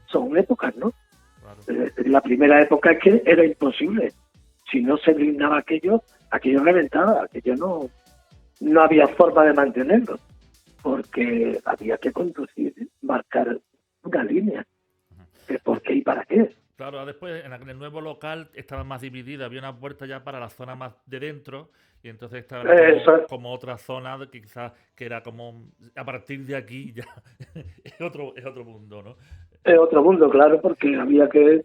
Son épocas, ¿no? Claro. La primera época es que era imposible. Si no se blindaba aquello reventaba, aquello no había forma de mantenerlo, porque había que conducir, marcar una línea de por qué y para qué. Claro, después en el nuevo local estaba más dividida, había una puerta ya para la zona más de dentro y entonces estaba como otra zona que quizás que era como a partir de aquí ya es otro mundo, ¿no? Es otro mundo, claro, porque había que,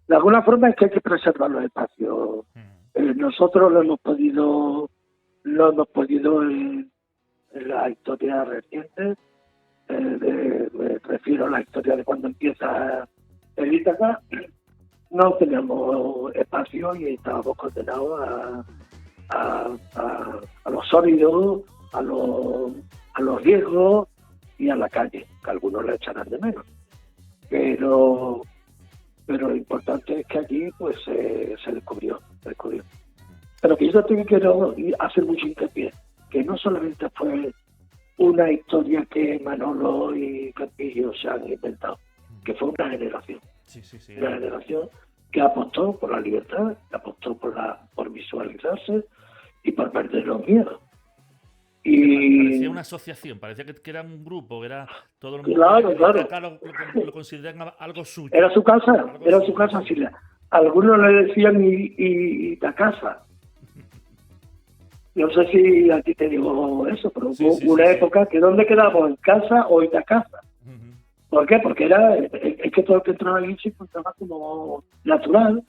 de alguna forma es que hay que preservar los espacios. Nosotros lo hemos podido en la historia reciente, me refiero a la historia de cuando empieza el Ítaca. No teníamos espacio y estábamos condenados a los sólidos, a los riesgos y a la calle, que algunos le echarán de menos. Pero lo importante es que aquí pues se descubrió. Pero que yo también quiero hacer mucho hincapié, que no solamente fue una historia que Manolo y Campillo se han inventado, que fue una generación. Sí. Una generación que apostó por la libertad, que apostó por visualizarse y por perder los miedos. Y parecía una asociación, parecía que era un grupo, era todo el mundo. Claro. Acá lo consideran algo suyo. Era su casa, sí. Algunos le decían Itacasa. No sé si a ti te digo eso, pero hubo una época que ¿dónde quedamos? ¿En casa o Itacasa? ¿Por qué? Porque es que todo el que entraba allí se encontraba como natural,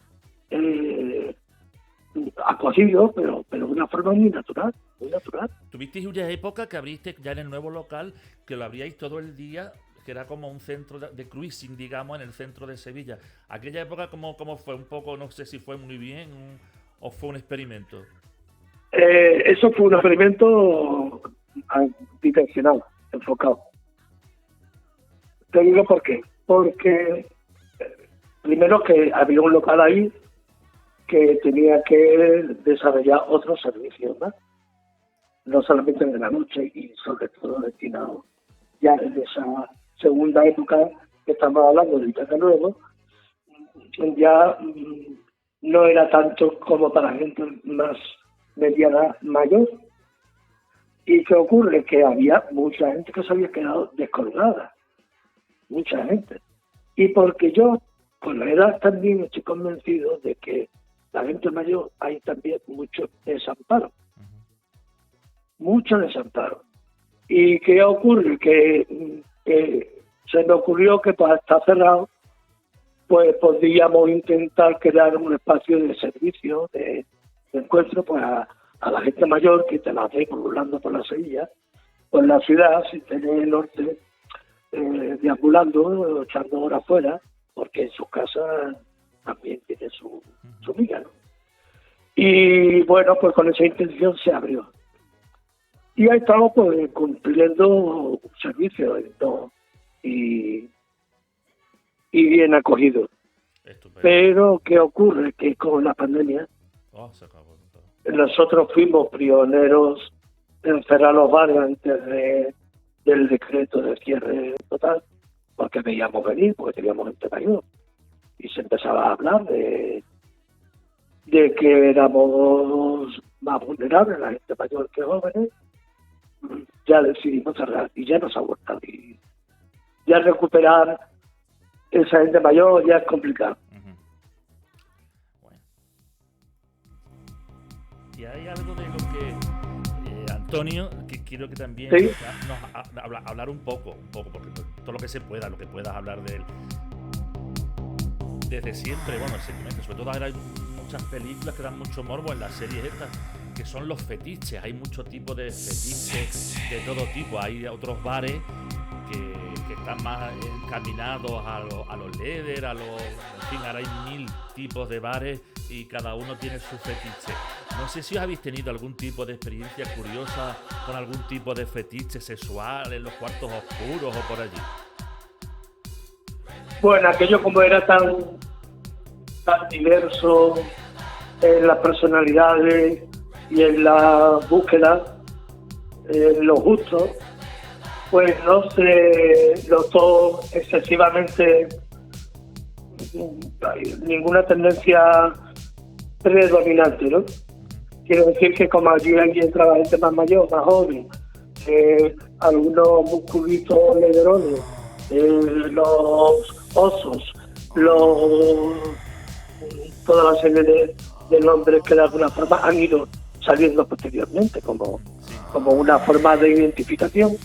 acogido, pero de una forma muy natural. Tuvisteis una época que abriste ya en el nuevo local, que lo abríais todo el día, que era como un centro de cruising, digamos, en el centro de Sevilla. Aquella época, ¿cómo fue? Un poco, no sé si fue muy bien o fue un experimento. Eso fue un experimento intencional, enfocado. Te digo por qué. Porque primero que había un local ahí que tenía que desarrollar otros servicios, no solamente de la noche y sobre todo destinado ya en esa segunda época que estamos hablando de Ítaca Nuevo, ya no era tanto como para gente más mediana mayor, ¿Y qué ocurre? Que había mucha gente que se había quedado descolgada, mucha gente. Y porque yo, con la edad también estoy convencido de que la gente mayor hay también mucho desamparo, mucho desamparo. ¿Y qué ocurre? Que se me ocurrió que para estar cerrado, pues podríamos intentar crear un espacio de servicio, de encuentro, pues a la gente mayor que te la ve pululando por la Sevilla, por la ciudad, sin tener el norte, deambulando, echando horas fuera, porque en sus casas también tiene su vida, ¿no? Y bueno, pues con esa intención se abrió. Y ahí estamos pues cumpliendo un servicio, ¿no? Y bien acogido. Estupendo. Pero ¿qué ocurre? Que con la pandemia Se acabó todo. nosotros fuimos pioneros en cerrar los bares antes del decreto de cierre total, porque veíamos venir, porque teníamos gente mayor. Y se empezaba a hablar de que éramos más vulnerables, la gente mayor que jóvenes. Ya decidimos cerrar y ya nos ha vuelto a abrir. Ya recuperar esa gente mayor ya es complicado. Bueno. Y hay algo de lo que Antonio, que quiero que también ¿Sí? nos hablar un poco, porque todo lo que se pueda, lo que puedas hablar de él. Desde siempre, bueno, el sentimiento, sobre todo ahora hay muchas películas que dan mucho morbo en las series estas, que son los fetiches. Hay muchos tipos de fetiches de todo tipo. Hay otros bares que están más encaminados a los leather, en fin, ahora hay 1000 tipos de bares y cada uno tiene su fetiche. No sé si os habéis tenido algún tipo de experiencia curiosa con algún tipo de fetiche sexual en los cuartos oscuros o por allí. Bueno, aquello como era tan diverso en las personalidades y en la búsqueda, en los gustos, pues no se notó excesivamente ninguna tendencia predominante, ¿no? Quiero decir que como allí entraba gente más mayor, más joven, algunos musculitos lederones, los osos, toda la serie de nombres que de alguna forma han ido saliendo posteriormente como una forma de identificación.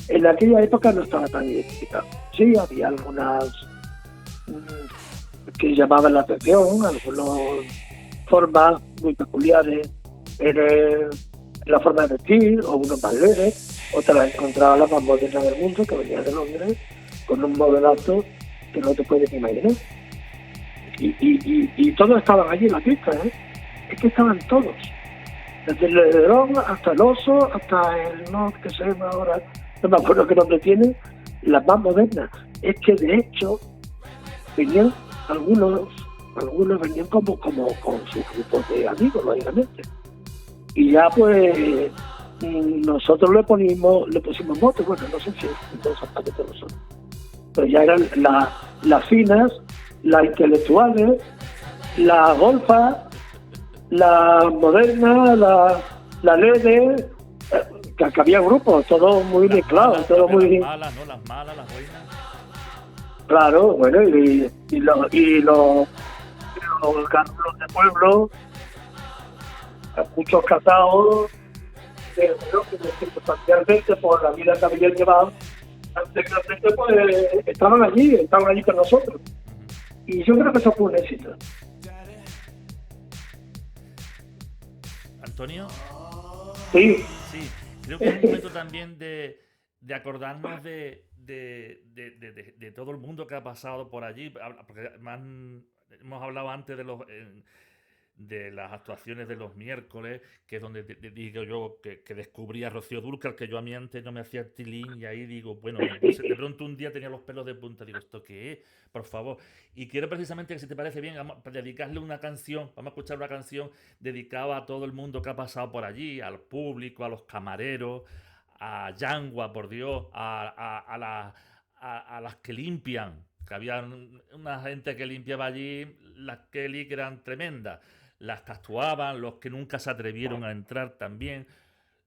En aquella época no estaba tan identificado. Sí, había algunas que llamaban la atención, algunas formas muy peculiares en la forma de vestir, o unos más leves, otras encontraba la más moderna del mundo, que venía de Londres, con un modelazo que no te puedes imaginar. Y todos estaban allí en la pista, ¿eh? Es que estaban todos. Desde el ledrón hasta el oso, hasta el no que se llama ahora, no me acuerdo qué nombre tiene, las más modernas. Es que de hecho venían algunos venían como con sus grupos de amigos, lógicamente. Y ya pues nosotros le pusimos mote, bueno, no sé si es exactamente nosotros, pero ya eran las finas, las intelectuales, las golfas, la moderna, la LED, que había grupos, todos muy mezclados, todo muy... Las malas, ¿no? Las malas, las buenas. Claro, bueno, y los carros de pueblo, muchos casados, que circunstancialmente por la vida que habían llevado, anteriormente pues estaban allí con nosotros. Y yo creo que eso fue un éxito. ¿Antonio? Sí. Sí, creo que es un momento también de acordarnos de todo el mundo que ha pasado por allí, porque hemos hablado antes de las actuaciones de los miércoles, que es donde digo yo que descubrí a Rocío Dúrcal, que yo a mí antes no me hacía tilín, y ahí digo, bueno, de pronto un día tenía los pelos de punta, digo, ¿esto qué es? Por favor. Y quiero precisamente que, si te parece bien, vamos a dedicarle una canción, vamos a escuchar una canción dedicada a todo el mundo que ha pasado por allí, al público, a los camareros, a Yangua, por Dios, a las que limpian, que había una gente que limpiaba allí, las Kelly, que eran tremendas, las que actuaban, los que nunca se atrevieron a entrar también,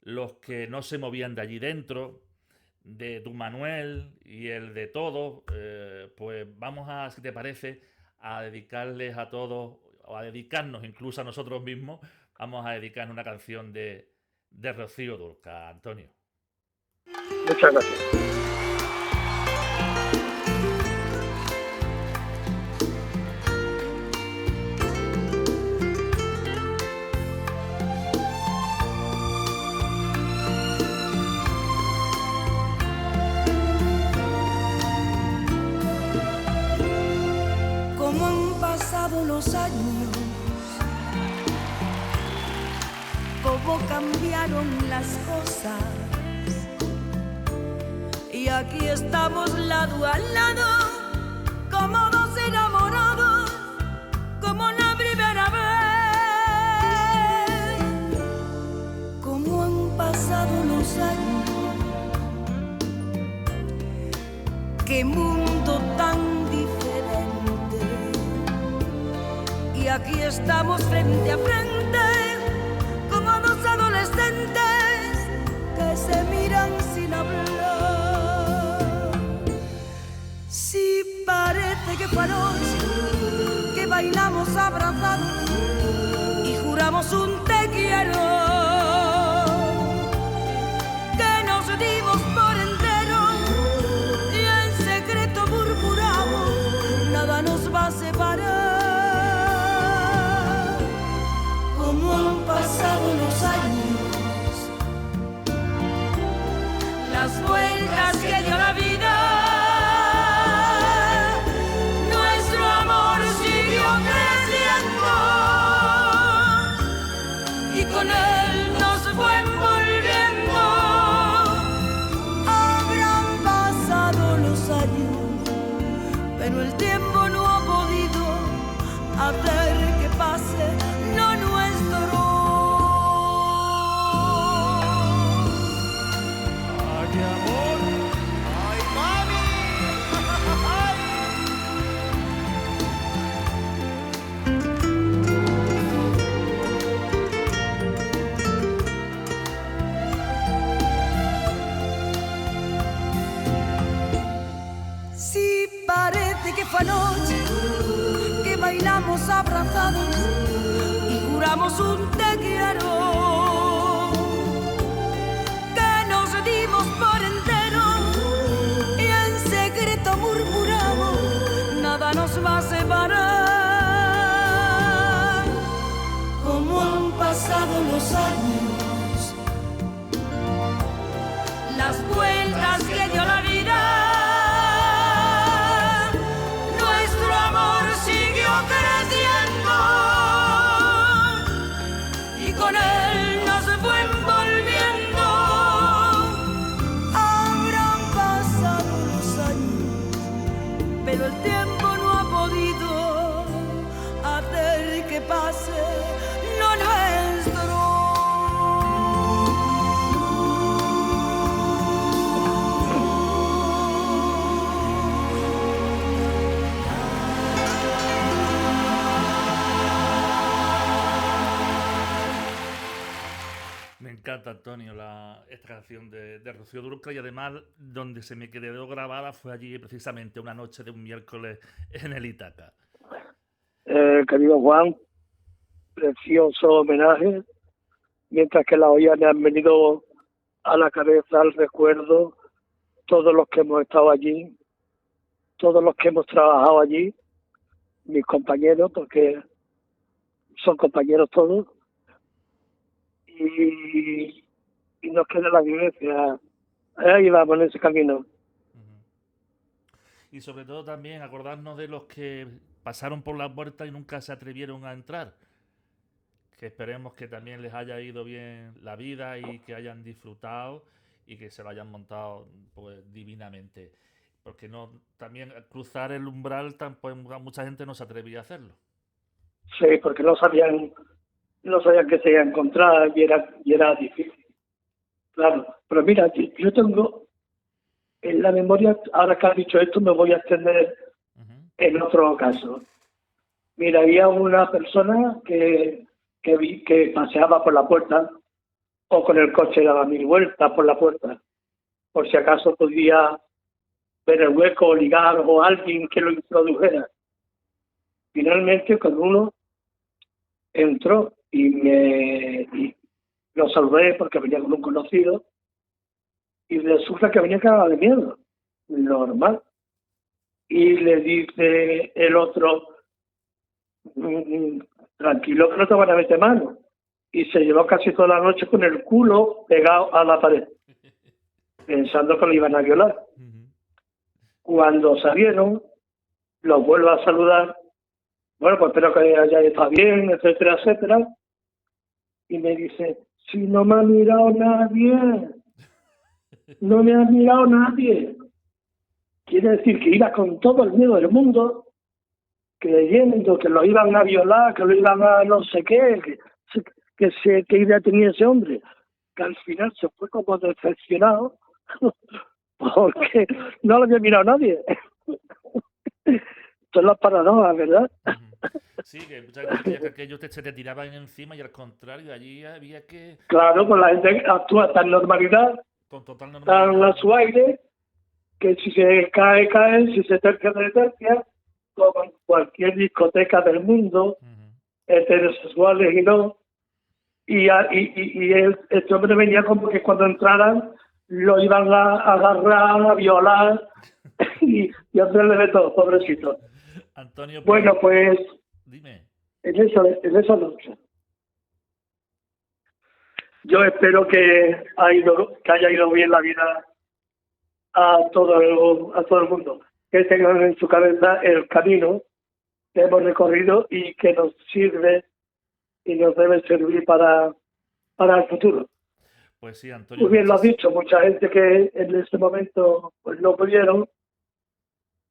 los que no se movían de allí dentro, de tu Manuel y el de todos, pues vamos a, si te parece, a dedicarles a todos, o a dedicarnos incluso a nosotros mismos, vamos a dedicar una canción de Rocío Dúrcal, Antonio. Muchas gracias. Cómo han pasado los años, cómo cambiaron las cosas, y aquí estamos lado a lado, como dos enamorados, como la primera vez. Cómo han pasado los años, qué mundo tan diferente, y aquí estamos frente a frente, como dos adolescentes que se miran sin hablar. Si parece que fue anoche que bailamos abrazados y juramos un te quiero, que nos dimos por entero y en secreto murmuramos, nada nos va a separar. Cómo han pasado los años, las vueltas que dio la vida, nuestro amor siguió creciendo y con él nos fue envolviendo. Habrán pasado los años, pero el tiempo no ha podido hacer que pase lo nuestro. ¡Ay, amor! ¡Ay, mami! Sí, parece que fue anoche que bailamos abrazados y juramos un te quiero, que nos dimos por entero y en secreto murmuramos, nada nos va a separar. Cómo han pasado los años, las vueltas que dio la vida, nuestro amor siguió creciendo y con él nos fue envolviendo. Habrán pasado los años, pero el tiempo no ha podido hacer que pase lo nuestro. Me encanta, Antonio, esta canción de Rocío Dúrcal, y además donde se me quedó grabada fue allí precisamente una noche de un miércoles en el Ítaca. Querido Juan, precioso homenaje, mientras que las ollas me han venido a la cabeza, al recuerdo, todos los que hemos estado allí, todos los que hemos trabajado allí, mis compañeros, porque son compañeros todos, y nos queda la vivencia. Ahí vamos en ese camino. Y sobre todo también acordarnos de los que pasaron por la puerta y nunca se atrevieron a entrar. Que esperemos que también les haya ido bien la vida y que hayan disfrutado y que se lo hayan montado pues divinamente. Porque no también cruzar el umbral, pues, mucha gente no se atrevía a hacerlo. Sí, porque no sabían que se iba a encontrar y era difícil. Claro, pero mira, yo tengo en la memoria, ahora que has dicho esto, me voy a extender en otro caso. Mira, había una persona que vi que paseaba por la puerta o con el coche daba 1000 vueltas por la puerta, por si acaso podía ver el hueco o ligar o alguien que lo introdujera. Finalmente, cuando uno entró y lo saludé porque venía con un conocido, y resulta que venía cagado de miedo, normal. Y le dice el otro, tranquilo que no te van a meter mano. Y se llevó casi toda la noche con el culo pegado a la pared, pensando que lo iban a violar. Cuando salieron, los vuelvo a saludar, bueno, pues espero que haya estado bien, etcétera, etcétera. Y me dice, si no me ha mirado nadie, no me ha mirado nadie. Quiere decir que iba con todo el miedo del mundo, creyendo que lo iban a violar, que lo iban a no sé qué, que idea tenía ese hombre. Que al final se fue como decepcionado porque no lo había mirado nadie. Son las paradojas, ¿verdad? Sí, que muchas veces decía que aquellos se te tiraban encima y al contrario, allí había que... Claro, pues la gente actúa tan normalidad, Con total tan normalidad. a su aire, que si se cae, cae, si se tercia, se tercia, como en cualquier discoteca del mundo, heterosexuales y no. Este hombre venía como que cuando entraran lo iban a agarrar, a violar y hacerle de todo, pobrecito. Antonio, Bueno, pues dime. en esa noche yo espero que haya ido bien la vida a todo el mundo, que tengan en su cabeza el camino que hemos recorrido y que nos sirve y nos debe servir para el futuro. Pues sí, Antonio. Muy bien lo has dicho, mucha gente que en ese momento pues no pudieron,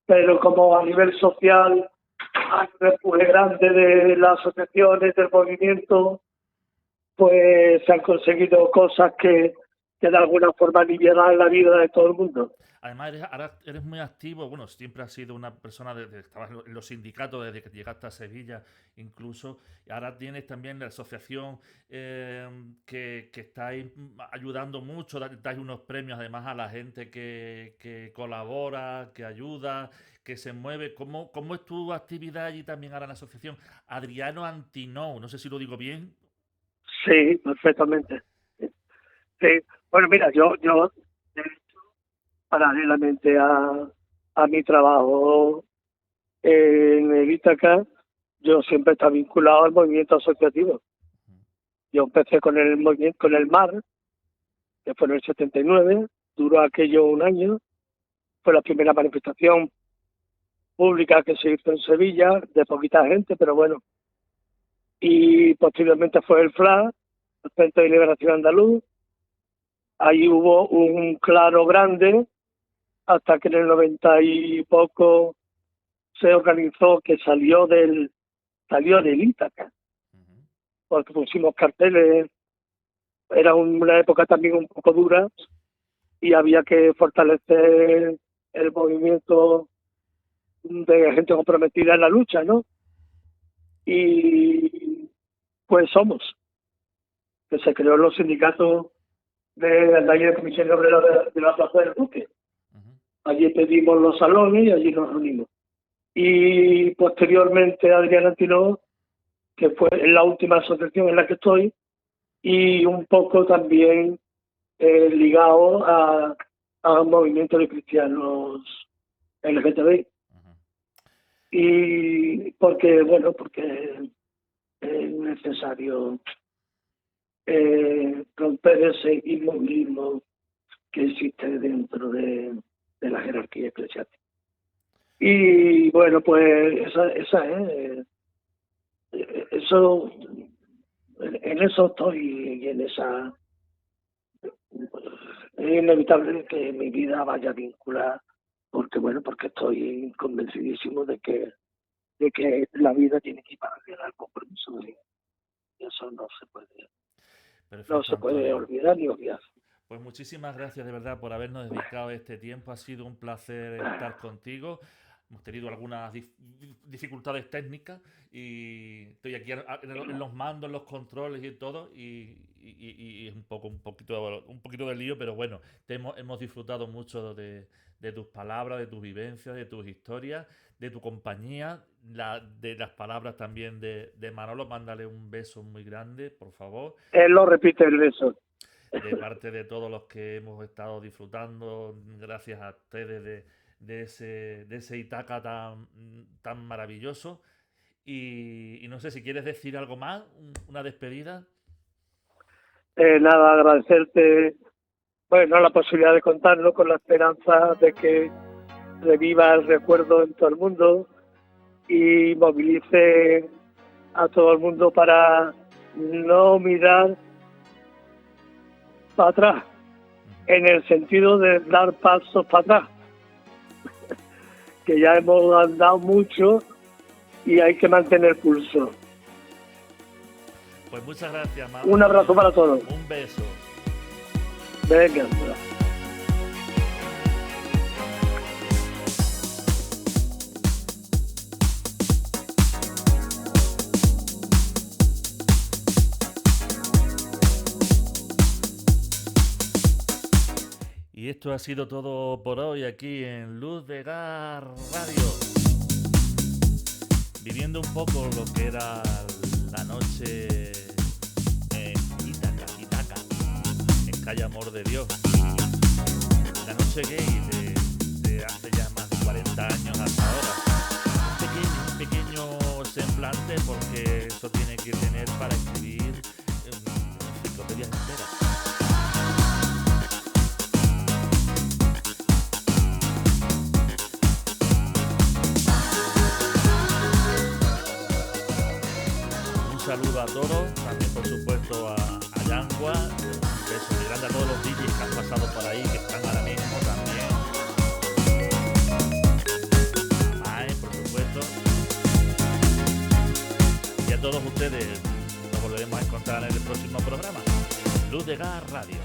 pero como a nivel social hay un empuje grande de las asociaciones, del movimiento, pues se han conseguido cosas que de alguna forma aliviarán la vida de todo el mundo. Además, ahora eres muy activo. Bueno, siempre has sido una persona, estabas en los sindicatos desde que llegaste a Sevilla, incluso. Y ahora tienes también la asociación que estáis ayudando mucho, dais unos premios además a la gente que colabora, que ayuda, que se mueve. ¿Cómo es tu actividad allí también ahora en la asociación? Adriano Antinou, no sé si lo digo bien. Sí, perfectamente. Sí. Bueno, mira, yo paralelamente a mi trabajo en el Ítaca, yo siempre he estado vinculado al movimiento asociativo. Yo empecé con el movimiento, con el MAR, que fue en el 79, duró aquello un año, fue la primera manifestación pública que se hizo en Sevilla, de poquita gente, pero bueno. Y posteriormente fue el FLA, el Frente de Liberación Andaluz. Ahí hubo un claro grande, hasta que en el 90 y poco se organizó, que salió del Ítaca, porque pusimos carteles. Era una época también un poco dura y había que fortalecer el movimiento de gente comprometida en la lucha, ¿no? Y pues somos, que se creó los sindicatos de la de Comisión Obrera de la Plaza del Duque. Allí pedimos los salones y allí nos reunimos. Y posteriormente Adriano Antinou, que fue la última asociación en la que estoy, y un poco también ligado a un movimiento de cristianos LGTBI. Y porque es necesario romper ese inmovilismo que existe dentro de la jerarquía eclesiástica. Y bueno, pues esa es eso, en eso estoy, y en esa es inevitable que mi vida vaya vinculada, porque estoy convencidísimo de que la vida tiene que ir para al compromiso de vida. Y eso no se puede olvidar ni obviar. Pues muchísimas gracias de verdad por habernos dedicado este tiempo. Ha sido un placer estar contigo. Hemos tenido algunas dificultades técnicas y estoy aquí en los mandos, en los controles y todo. Y y es un poquito de lío, pero bueno, hemos disfrutado mucho de tus palabras, de tus vivencias, de tus historias, de tu compañía, de las palabras también de Manolo. Mándale un beso muy grande, por favor. Él lo repite el beso. De parte de todos los que hemos estado disfrutando, gracias a ustedes de ese Ítaca tan maravilloso. Y no sé si quieres decir algo más, una despedida. Nada, agradecerte, bueno, la posibilidad de contarlo, con la esperanza de que reviva el recuerdo en todo el mundo y movilice a todo el mundo para no mirar para atrás, en el sentido de dar pasos para atrás, que ya hemos andado mucho y hay que mantener pulso. Pues muchas gracias, Manolo. Un abrazo para todos. Un beso. Venga. Y esto ha sido todo por hoy aquí en Luz de Gas Radio. Viviendo un poco lo que era la noche en Ítaca, en Calle Amor de Dios. La noche gay de hace ya más de 40 años hasta ahora. Un pequeño semblante, porque eso tiene que tener para escribir enciclopedias enteras. Saludo a todos, también por supuesto a Yangua, un beso muy grande a todos los DJs que han pasado por ahí, que están ahora mismo también. Mae, por supuesto. Y a todos ustedes nos volveremos a encontrar en el próximo programa. Luz de Gas Radio.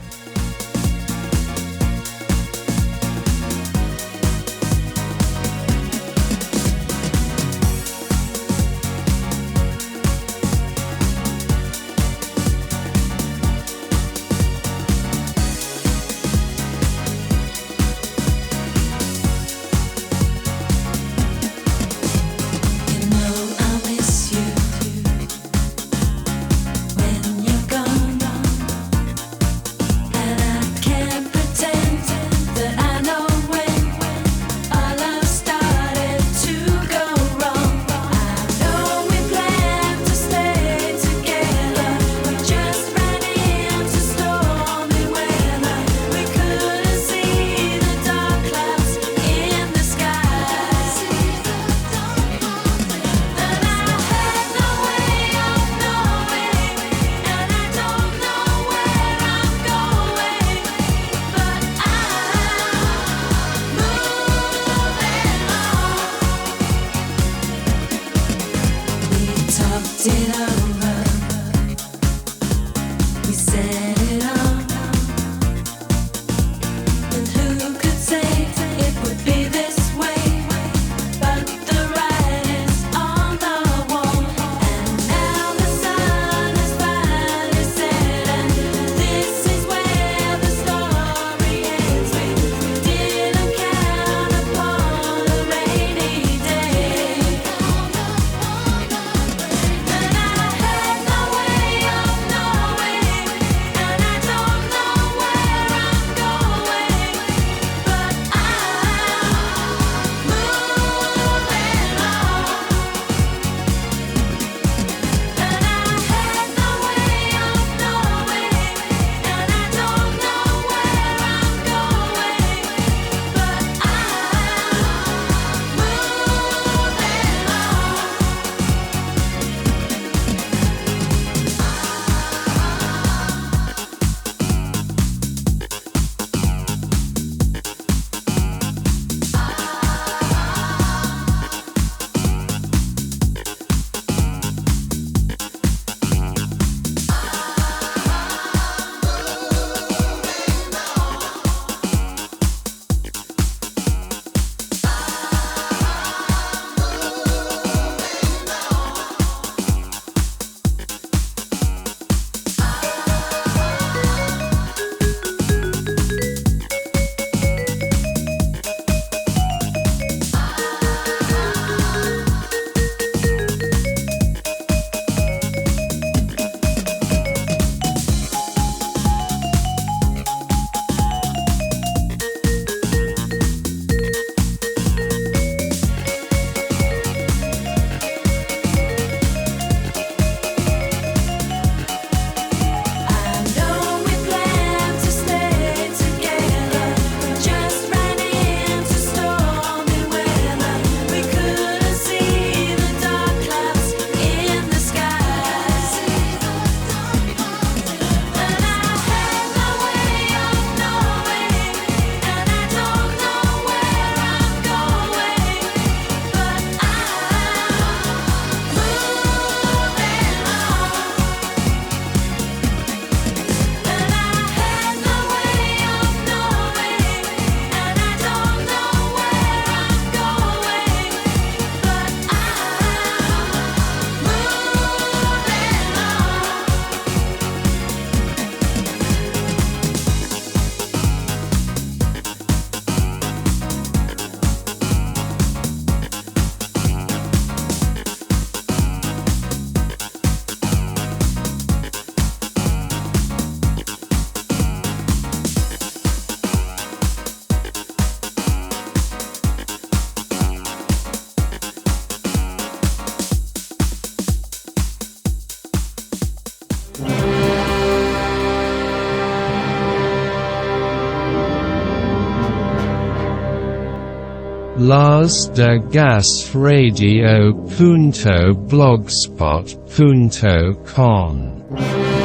LarsDeGasRadio.blogspot.com